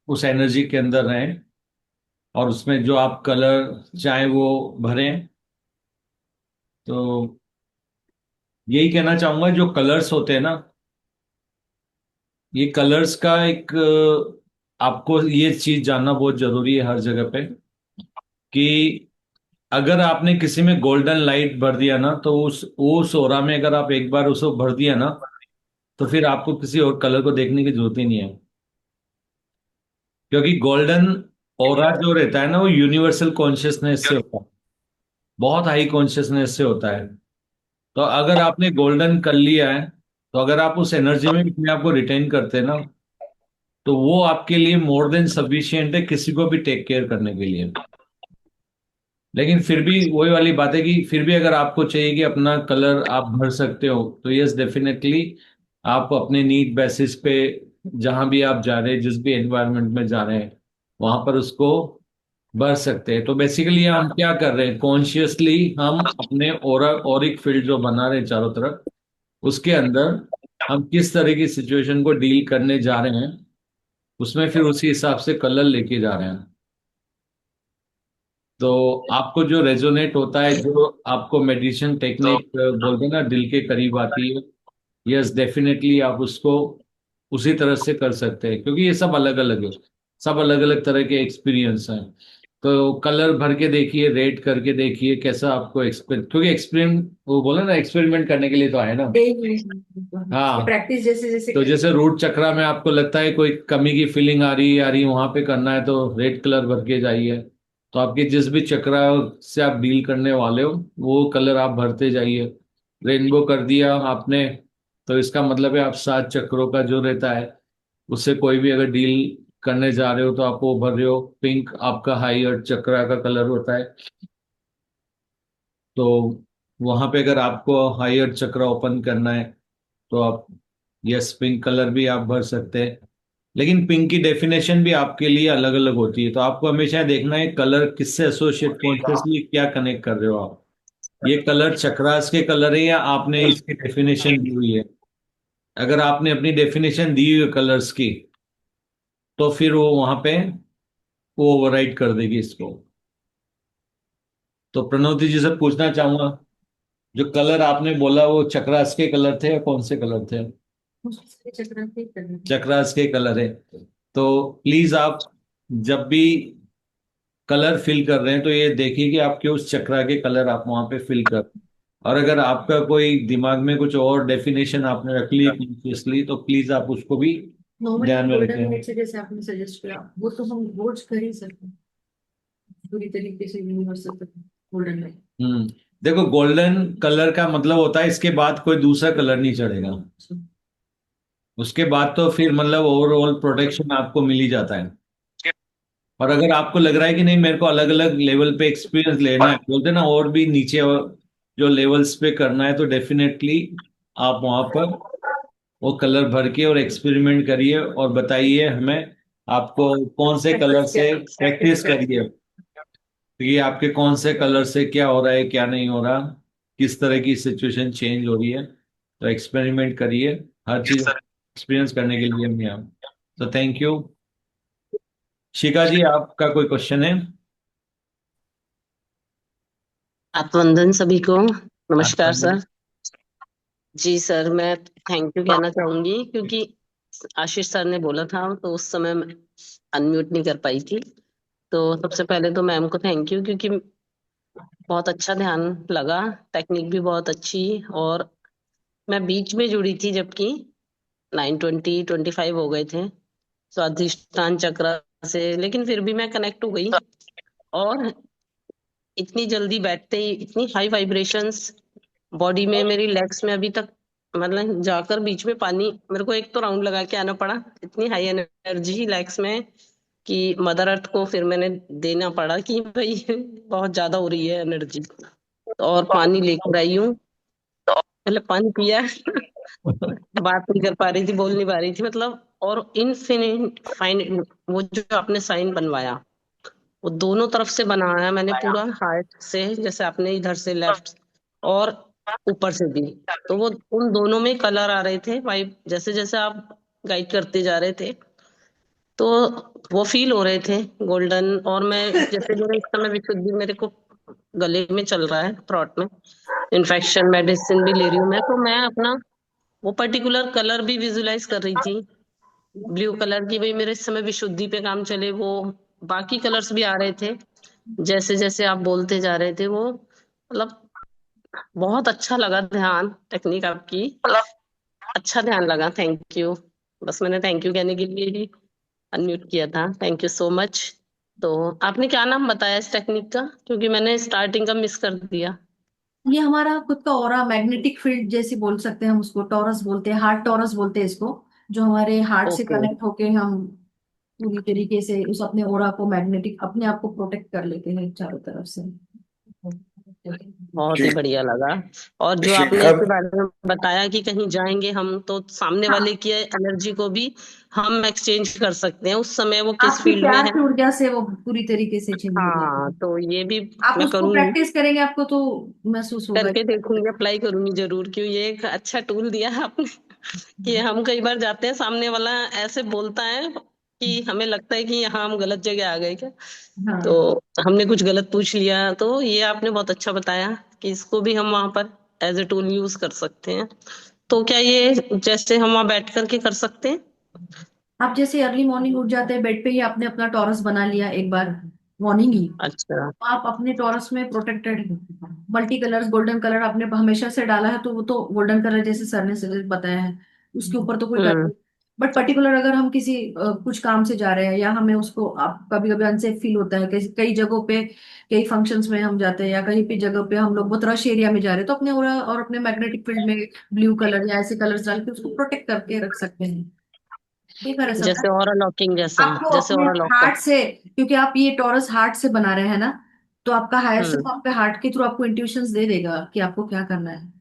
उस एनर्जी के अंदर रहें और उसमें जो आप कलर चाहे वो भरें। तो यही कहना चाहूंगा, जो कलर्स होते हैं ना, ये कलर्स का एक आपको ये चीज जानना बहुत जरूरी है हर जगह पे, कि अगर आपने किसी में गोल्डन लाइट भर दिया ना, तो उस ओरा में अगर आप एक बार उसको भर दिया ना, तो फिर आपको किसी और कलर को देखने की जरूरत ही नहीं है। क्योंकि गोल्डन ओरा जो रहता है ना, वो यूनिवर्सल कॉन्शियसनेस से होता है, बहुत हाई कॉन्शियसनेस से होता है। तो अगर आपने गोल्डन कर लिया है, तो अगर आप उस एनर्जी में अपने आप को रिटेन करते हैं ना, तो वो आपके लिए मोर देन सफिशियंट है किसी को भी टेक केयर करने के लिए। लेकिन फिर भी वही वाली बात है कि फिर भी अगर आपको चाहिए कि अपना कलर आप भर सकते हो, तो यस डेफिनेटली आप अपने नीड बेसिस पे जहां भी आप जा रहे हैं, जिस भी एनवायरनमेंट में जा रहे हैं, वहां पर उसको भर सकते हैं। तो बेसिकली हम क्या कर रहे हैं, कॉन्शियसली हम अपने ऑरिक फील्ड जो बना रहे हैं चारों तरफ, उसके अंदर हम किस तरह की सिचुएशन को डील करने जा रहे हैं, उसमें फिर उसी हिसाब से कलर लेके जा रहे हैं। तो आपको जो रेजोनेट होता है, जो आपको मेडिटेशन टेक्निक बोलते हैं ना, दिल के करीब आती है, यस डेफिनेटली आप उसको उसी तरह से कर सकते हैं, क्योंकि ये सब अलग अलग है, सब अलग अलग तरह के एक्सपीरियंस हैं। तो कलर भर के देखिए, रेट करके देखिए कैसा आपको क्योंकि एक्सपेरिमेंट, वो बोला ना, एक्सपेरिमेंट करने के लिए तो है ना। हाँ, प्रैक्टिस जैसे जैसे तो जैसे रूट चक्रा में आपको लगता है कोई कमी की फीलिंग आ रही वहां पे करना है, तो रेड कलर भर के जाइए। तो आपके जिस भी चक्रा से आप डील करने वाले हो, वो कलर आप भरते जाइए। रेनबो कर दिया आपने, तो इसका मतलब है आप 7 चक्रों का जो रहता है, उससे कोई भी अगर डील करने जा रहे हो तो आप वो भर रहे हो। पिंक आपका हाई अर्थ चक्रा का कलर होता है, तो वहां पे अगर आपको हाई अर्थ चक्रा ओपन करना है, तो आप यस पिंक कलर भी आप भर सकते हैं। लेकिन पिंक की डेफिनेशन भी आपके लिए अलग अलग होती है, तो आपको हमेशा देखना है कलर किससे एसोसिएट, कॉन्शियसली क्या कनेक्ट कर रहे हो आप। ये कलर चक्रास के कलर है या आपने इसकी डेफिनेशन दी हुई है? अगर आपने अपनी डेफिनेशन दी हुई है कलर्स की, तो फिर वो वहां पे वो ओवरराइड कर देगी इसको। तो प्रणोति जी से पूछना चाहूंगा, जो कलर आपने बोला वो चक्रास के कलर थे या कौन से कलर थे? चक्रास के कलर है। तो प्लीज आप जब भी कलर फिल कर रहे हैं, तो ये देखिए कि आपके उस चक्रा के कलर आप वहां पे फिल कर। और अगर आपका कोई दिमाग में कुछ और डेफिनेशन आपने रख ली कॉन्शियसली, तो प्लीज आप उसको भी नॉर्मली ध्यान में गोल्डन रखें। लाइट से जैसे आपने सजेस्ट किया, वो तो हम रोज कर ही सकते हैं पूरी तरीके से यूनिवर्सल गोल्डन लाइट। देखो, गोल्डन कलर का मतलब होता है इसके बाद कोई दूसरा कलर नहीं चढ़ेगा। उसके बाद तो फिर मतलब ओवरऑल प्रोटेक्शन आपको मिल ही जाता है। और अगर आपको लग रहा है कि नहीं, मेरे को अलग अलग लेवल पे एक्सपीरियंस लेना है, बोलते हैं ना, और भी नीचे और जो लेवल्स पे करना है, तो डेफिनेटली आप वहां पर वो कलर भर के और एक्सपेरिमेंट करिए और बताइए हमें आपको कौन से कलर से प्रैक्टिस करिए, कि आपके कौन से कलर से क्या हो रहा है, क्या नहीं हो रहा, किस तरह की सिचुएशन चेंज हो रही है। तो एक्सपेरिमेंट करिए, हर चीज एक्सपीरियंस करने के लिए हम यहाँ। तो थैंक यू। शिखा जी, आपका कोई क्वेश्चन है? आत्मवंदन सभी को। नमस्कार आपका? सर। जी सर, मैं थैंक यू कहना चाहूंगी क्योंकि आशीष सर ने बोला था तो उस समय मैं अनम्यूट नहीं कर पाई थी। तो सबसे पहले तो मैम को थैंक यू, क्योंकि बहुत अच्छा ध्यान लगा, टेक्निक भी बहुत अच्छी। और मैं बीच में जुड़ी थी जबकि 9:20-25 हो गए थे स्वाधिष्ठान चक्र से, लेकिन फिर भी मैं कनेक्ट हो गई। और इतनी जल्दी बैठते ही इतनी हाई वाइब्रेशंस बॉडी में, मेरी लेग्स में अभी तक, मतलब जाकर बीच में पानी, मेरे को एक तो राउंड लगा के आना पड़ा, इतनी हाई एनर्जी लेग्स में कि मदर अर्थ को फिर मैंने देना पड़ा कि भाई बहुत ज्यादा हो रही है एनर्जी। और पानी लेकर आई हूँ, पहले पानी पिया बात नहीं कर पा रही थी, बोल नहीं पा रही थी मतलब। और इनफिनिट फाइन, वो जो आपने साइन बनवाया, वो दोनों तरफ से बनाया मैंने पूरा, हार्ट से जैसे आपने इधर से लेफ्ट और ऊपर से भी। तो वो उन दोनों में कलर आ रहे थे वाइब, जैसे जैसे आप गाइड करते जा रहे थे तो वो फील हो रहे थे गोल्डन। और मैं जैसे मेरे इस समय विशुद्धि मेरे को गले में चल रहा है, थ्रोट में इन्फेक्शन, मेडिसिन भी ले रही हूँ मैं, तो मैं अपना वो पर्टिकुलर कलर भी विजुलाइज कर रही थी, ब्लू कलर की, भाई मेरे इस समय विशुद्धि पे काम चले। वो बाकी कलर्स भी आ रहे थे जैसे जैसे आप बोलते जा रहे थे, वो मतलब बहुत अच्छा लगा ध्यान, टेक्निक आपकी अच्छा ध्यान लगा। Thank you. बस मैंने थैंक यू कहने के लिए ही अनम्यूट किया था। Thank you so much. तो आपने क्या नाम बताया इस टेक्निक का, क्योंकि मैंने स्टार्टिंग का मिस कर दिया। ये हमारा खुद का ऑरा, मैग्नेटिक फील्ड जैसे बोल सकते हैं हम उसको, टॉरस बोलते हैं, हार्ट टॉरस बोलते हैं इसको, जो हमारे हार्ट से ओके। कनेक्ट होके हम पूरी तरीके से उस अपने ऑरा को, मैग्नेटिक अपने आप को प्रोटेक्ट कर लेते हैं चारों तरफ से। बहुत ही ठीक बढ़िया लगा। और जो आपने शिखा इसके बारे में बताया कि कहीं जाएंगे हम तो सामने वाले की एनर्जी को भी हम एक्सचेंज कर सकते हैं, उस समय वो किस आपकी फील्ड में प्यार है। की ऊर्जा से वो पूरी तरीके से चेंज हो हाँ, जाएगी। तो ये भी आप मैं उसको करूंगी, प्रैक्टिस करेंगे, आपको तो महसूस होगा। करके देखूंगी, अप्लाई करूंगी जरूर। क्यों, ये एक अच्छा टूल दिया है आपने कि हम कई बार जाते हैं, सामने वाला ऐसे बोलता है कि हमें लगता है कि यहाँ हम गलत जगह आ गए क्या, तो हाँ, हमने कुछ गलत पूछ लिया। तो ये आपने बहुत अच्छा बताया कि इसको भी हम वहां पर एज ए टूल यूज कर सकते हैं। तो क्या ये जैसे हम वहां बैठ करके कर सकते हैं? आप जैसे अर्ली मॉर्निंग उठ जाते हैं, बेड पे ही आपने अपना टॉरस बना लिया एक बार मॉर्निंग ही, अच्छा। आप अपने टॉरस में protected, multi colours golden colour आपने हमेशा से डाला है, तो वो तो गोल्डन कलर जैसे सर ने से बताया है, उसके ऊपर तो कोई हम्म। करते। बट पर्टिकुलर अगर हम किसी कुछ काम से जा रहे हैं, या हमें उसको आप कभी कभी अनसेफ फील होता है, कई कई जगहों पे, कई फंक्शंस में हम जाते हैं, या कहीं पे जगह पे हम लोग बहुत रश एरिया में जा रहे हैं, तो अपने और अपने मैग्नेटिक फील्ड में ब्लू कलर या ऐसे कलर्स डाल के उसको प्रोटेक्ट करके रख सकते हैं। ठीक है सब। जैसे ऑरा लॉकिंग जैसा, आपको जैसे अपने ऑरा लॉक कर। हार्ट से, क्योंकि आप ये टॉरस हार्ट से बना रहे हैं ना, तो आपका हायर से हम्म। तो आपके हार्ट के थ्रू आपको इंट्यूशंस दे देगा कि आपको क्या करना है।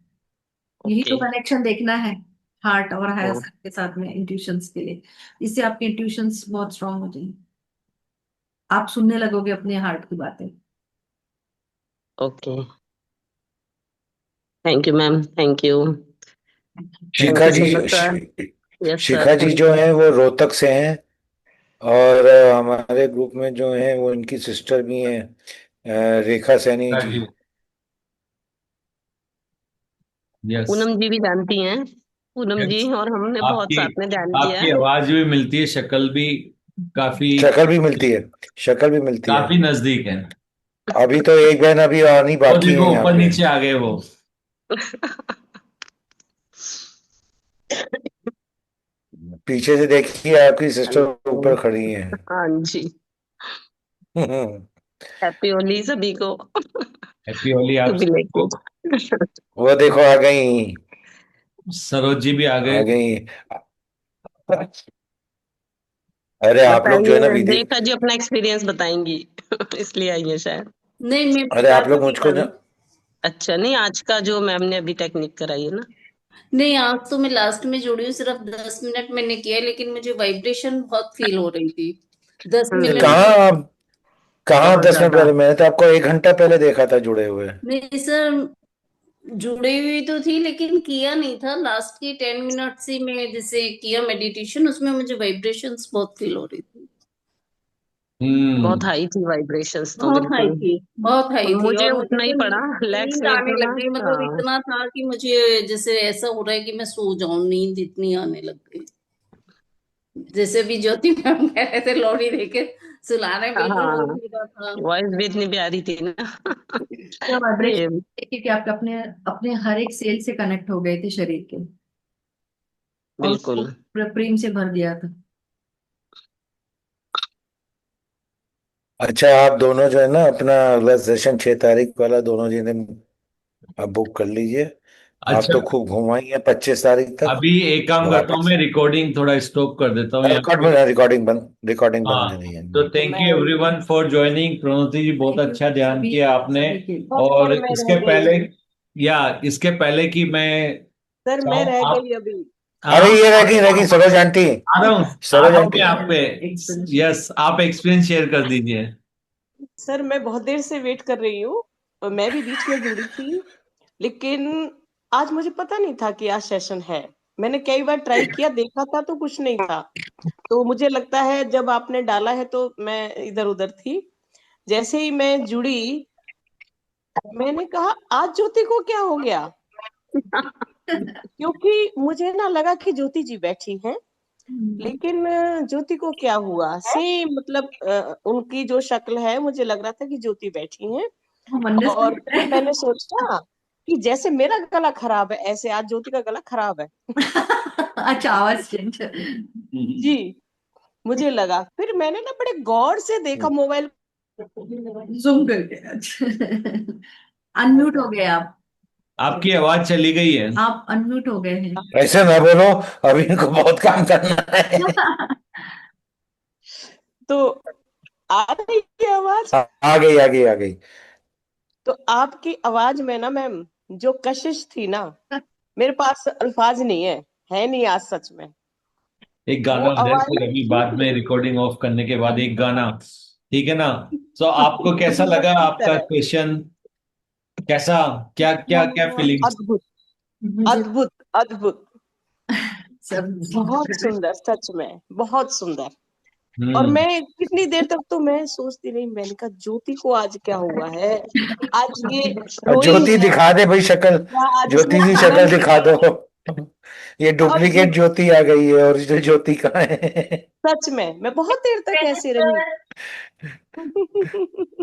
यही ओके। तो कनेक्शन देखना है, हार्ट और हायर ओ, के साथ में इंट्यूशंस के लिए। इससे आपके इंट्यूशंस बहुत स्ट्रांग हो जाएंगे, आप सुनने लगोगे अपने हार्ट की बातें। Okay. Thank you ma'am, thank you. Thank Shikha you ji so much sir. Yes sir, Shikha ji thank जो यू। है वो रोहतक से हैं, और हमारे ग्रुप में जो है वो इनकी सिस्टर भी हैं, रेखा सैनी हाँ जी। जी। यस। पूनम जी भी जानती हैं, पूनम जी यस। और हमने बहुत आपकी साथ में ध्यान दिया आपकी है। आवाज भी मिलती है, शक्ल भी काफी शक्ल भी मिलती है, शक्ल भी मिलती है। काफी नजदीक है। अभी तो एक बहन अभी आनी वो बाकी है देखो यहाँ ऊपर पे। नीचे आ गए वो। पीछे से देखिए, आपकी सिस्टर ऊपर खड़ी है। हाँ जी। हैप्पी होली सभी को। हैप्पी होली टू आप बी सबको। लेटेड। वो देखो आ गई, सरोज जी भी आ आ गए। गई। अरे आप लोग जो है ना बताइए, विधि, रेखा जी अपना एक्सपीरियंस बताएंगी इसलिए आई है शायद। नहीं, मैं अरे बता आप लोग दूंगी मुझको कल। ना, अच्छा, नहीं आज का जो मैम ने अभी टेक्निक कराई है ना। नहीं, आज तो मैं लास्ट में जुड़ी हूँ, सिर्फ 10 मिनट मैंने किया, लेकिन मुझे वाइब्रेशन बहुत फील हो रही थी 10 मिनट हम्म। कहाँ में। आप, कहाँ बहुत 10 मिनट ज्यादा। पहले? मैंने तो आपको 1 घंटा पहले देखा था जुड़े हुए। नहीं सर, जुड़ी हुई तो थी लेकिन किया नहीं था। लास्ट की 10 मिनट से मैं जैसे किया मेडिटेशन, उसमें मुझे वाइब्रेशंस बहुत फील हो रही थी। बहुत हम्म। हाई थी वाइब्रेशंस तो बहुत हाई बिल्कुल। थी, बहुत हाई थी, मुझे और मुझे उतना ही तो पड़ा, लैक्स नींद में आने इतना। लग गई। मतलब हाँ। इतना था कि मुझे जैसे ऐसा हो रहा है कि मैं सो जाऊं, नींद इतनी आने लग गई। जैसे भी ज्योति मैम कह रहे थे लोरी देके सुलाने, बिल्कुल वो हाँ, भी रहा था। वॉइस भी इतनी प्यारी थी ना। तो वाइब्रेशन ये देखिए कि आप अपने अपने हर एक सेल से कनेक्ट हो गए थे शरीर के, और उसको बिल्कुल। प्रेम से भर दिया था। अच्छा, आप दोनों जो है ना अपना अगला सेशन 6 तारीख वाला दोनों जी ने आप बुक कर लीजिए। आप अच्छा, तो खूब घुमाई हैं 25 तारीख तक। अभी एक काम करता हूँ, वापस मैं रिकॉर्डिंग थोड़ा स्टॉप कर देता हूँ यहाँ पे। रिकॉर्डिंग बंद हाँ, करी है। तो थैंक यू मैं एवरीवन फॉर ज्वाइनिंग। प्रणोति जी बहुत थैंक यू अच्छा ध्यान सभी, किया आपने। सभी के लिए। और सर मैं रह इसके गई। पहले, या इसके पहले कि मैं सर मैं चाहूँ रह आप, गई अभी। अरे हाँ ये रह गई सरोज आंटी। आ रहा हूँ, आ सरोज रहा हूँ आंटी। मैं आप पे। यस, आप एक्सपीरियंस शेयर कर दीजिए। सर मैं बहुत देर से वेट कर रही हूँ, और मैं भी बीच में जुड़ी थी, लेकिन आज मुझे पता नहीं था कि आज सेशन है। मैंने कई बार ट्राई किया, देखा था तो कुछ नहीं था। तो मुझे लगता है जब आपने डाला है तो मैं इधर उधर थी। जैसे ही मैं जुड़ी, मैंने कहा आज ज्योति को क्या हो गया, क्योंकि मुझे ना लगा कि ज्योति जी बैठी हैं, लेकिन ज्योति को क्या हुआ, सेम मतलब उनकी जो शक्ल है, मुझे लग रहा था कि ज्योति बैठी हैं। वो वननेस में और दिख फिर रहा मैंने सोचा कि जैसे मेरा गला खराब है, ऐसे आज ज्योति का गला खराब है। है। अच्छा, आवाज चेंज। जी, मुझे लगा। फिर मैंने ना बड़े गौर से देखा मोबाइल। जूम करके, अच्छा अनम्यूट हो गए आप। आपकी आवाज चली गई है। आप अनम्यूट हो गए हैं। ऐसे ना बोलो, अभी इनको बहुत काम करना है। तो आ रही है आवाज। आ गई आ गई आ गई। तो आपकी आवाज में ना मैम जो कशिश थी ना, मेरे पास अल्फाज नहीं है नहीं आज सच में। एक वो गाना हो जाए आवाज फिर अभी बाद में रिकॉर्डिंग ऑफ करने के बाद एक गाना, ठीक है ना? तो आपको कैसा लगा बस इस आपका तरह सेशन? कैसा, क्या क्या क्या फीलिंग्स? अद्भुत मुझे अद्भुत अद्भुत, सब बहुत सुंदर, सच में बहुत सुंदर। और हम्म। मैं कितनी देर तक तो मैं सोचती रही, मैंने कहा ज्योति को आज क्या हुआ है, आज ये रोई ज्योति है दिखा दे भाई शक्ल, या आज इसमें ज्योति की शक्ल आनंद दिखा है। दो। ये अब डुप्लीकेट ज्योति आ गई है, ओरिजिनल ज्योति कहाँ है? सच में मैं बहुत देर तक ऐसे रही।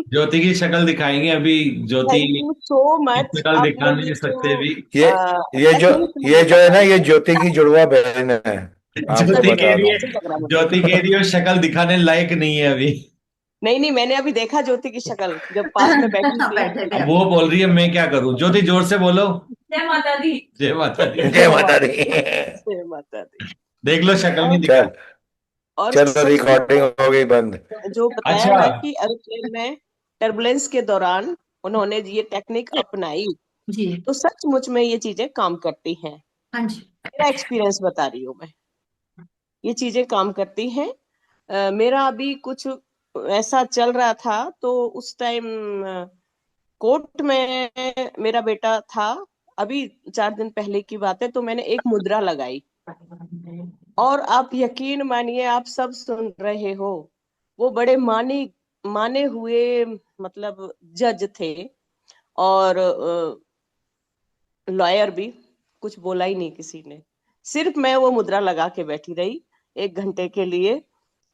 ज्योति की शक्ल दिखाएंगे अभी। ज्योति थैंक यू सो की मच। शक्ल दिखा आपने नहीं ये सकते जो अभी। ये ये जो टेक्निक ये मुझे जो है ना, बताई ये है, ज्योति की जुड़वा बहन है, आपको ज्योति कह बता रही दूं। अच्छी लग रहा है, है मुझे। ज्योति कह रही है शक्ल दिखाने लायक नहीं है अभी। नहीं नहीं, मैंने अभी देखा ज्योति की शक्ल जब पास में बैठी थी। बैठे थे अब वो बोल रही है मैं क्या करूं। ज्योति जोर से बोलो। जय माता दी। जय माता दी। जय माता दी। जय माता दी। देख लो शक्ल नहीं और दिखा। चल, और चलो सच में रिकॉर्डिंग हो गई बंद। जो बताया अच्छा। ना कि एरोप्लेन में टर्बुलेंस के दौरान उन्होंने ये टेक्निक अपनाई, जी। तो सचमुच में ये चीजें काम करती हैं। हाँ जी। मेरा एक्सपीरियंस बता रही हूँ मैं, ये चीजें काम करती हैं। मेरा अभी कुछ ऐसा चल रहा था, तो उस टाइम कोर्ट में मेरा बेटा था, अभी 4 दिन पहले की बात है, तो मैंने एक मुद्रा लगाई, और आप यकीन मानिए, आप सब सुन रहे हो, वो बड़े माने हुए मतलब जज थे, और लॉयर भी, कुछ बोला ही नहीं किसी ने, सिर्फ मैं वो मुद्रा लगा के बैठी रही 1 घंटे के लिए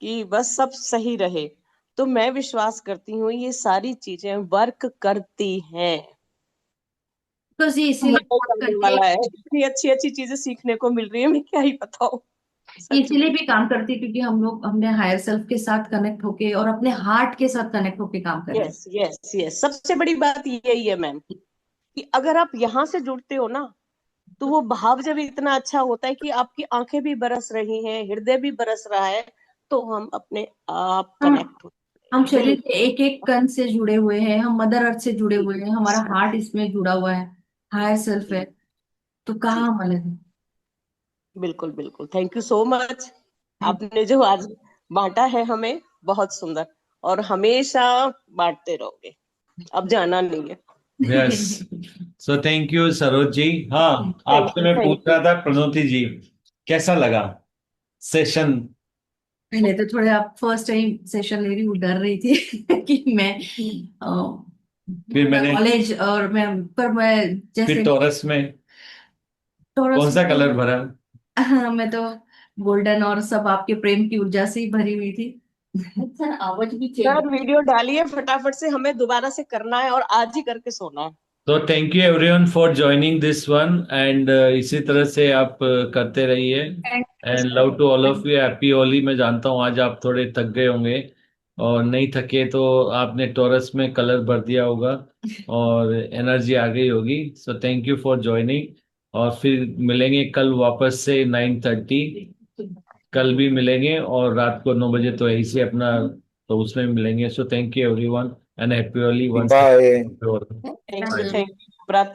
कि बस सब सही रहे। तो मैं विश्वास करती हूँ ये सारी चीजें वर्क करती हैं। बिकॉज ये इसीलिए मजा काम करने करती वाला है, है, इतनी अच्छी अच्छी चीजें सीखने को मिल रही है, मैं क्या ही बताऊं। ये सच इसीलिए में। भी काम करती है क्योंकि हम लोग हमने हायर सेल्फ के साथ कनेक्ट होके और अपने हार्ट के साथ कनेक्ट होके काम कर रहे हैं। यस यस यस, सबसे बड़ी बात यही है मैम, कि अगर आप यहाँ से जुड़ते हो ना, तो वो भाव जब इतना अच्छा होता है कि आपकी आंखें भी बरस रही हैं, हृदय भी बरस रहा है, तो हम अपने आप हम कनेक्ट होते हम हैं। शरीर के एक एक कण से जुड़े हुए हैं, हम मदर अर्थ से जुड़े हुए हैं, हमारा बिल्कुल हार्ट इसमें जुड़ा हुआ है, हायर सेल्फ है, जी तो जी, कहाँ हम अलग हैं? बिल्कुल बिल्कुल, थैंक यू सो मच। आपने जो आज बांटा है हमें, बहुत सुंदर, और हमेशा बांटते रहोगे, अब जाना नहीं है। Yes. So thank you Saroj ji. हाँ, आपसे मैं थैंक पूछ यू। रहा था प्रणोति जी, कैसा लगा सेशन? पहले तो थोड़े, आप फर्स्ट टाइम सेशन ले रही हूँ, डर रही थी कि मैं फिर मैंने नॉलेज, और मैं फिर जैसे टॉरस में टॉरस कौन सा में कलर भरा? हाँ, मैं तो गोल्डन और सब आपके प्रेम की ऊर्जा से ही भरी हुई थी। सर आवाज भी सर चेंज। वीडियो डालिए फटाफट से, हमें दोबारा से करना है और आज ही करके सोना है। तो thank you everyone for joining this one and इसी तरह से आप करते रहिए। And love to all of you, happy Holi. मैं जानता हूँ आज आप थोड़े थक गए होंगे, और नहीं थके तो आपने टॉरस में कलर भर दिया होगा और एनर्जी आ गई होगी। सो थैंक यू फॉर ज्वाइनिंग, और फिर मिलेंगे कल वापस से 9:30। कल भी मिलेंगे और रात को 9 बजे तो यही से अपना, तो उसमें भी मिलेंगे। So thank you everyone and happy Holi once bye. Thank you again. Thank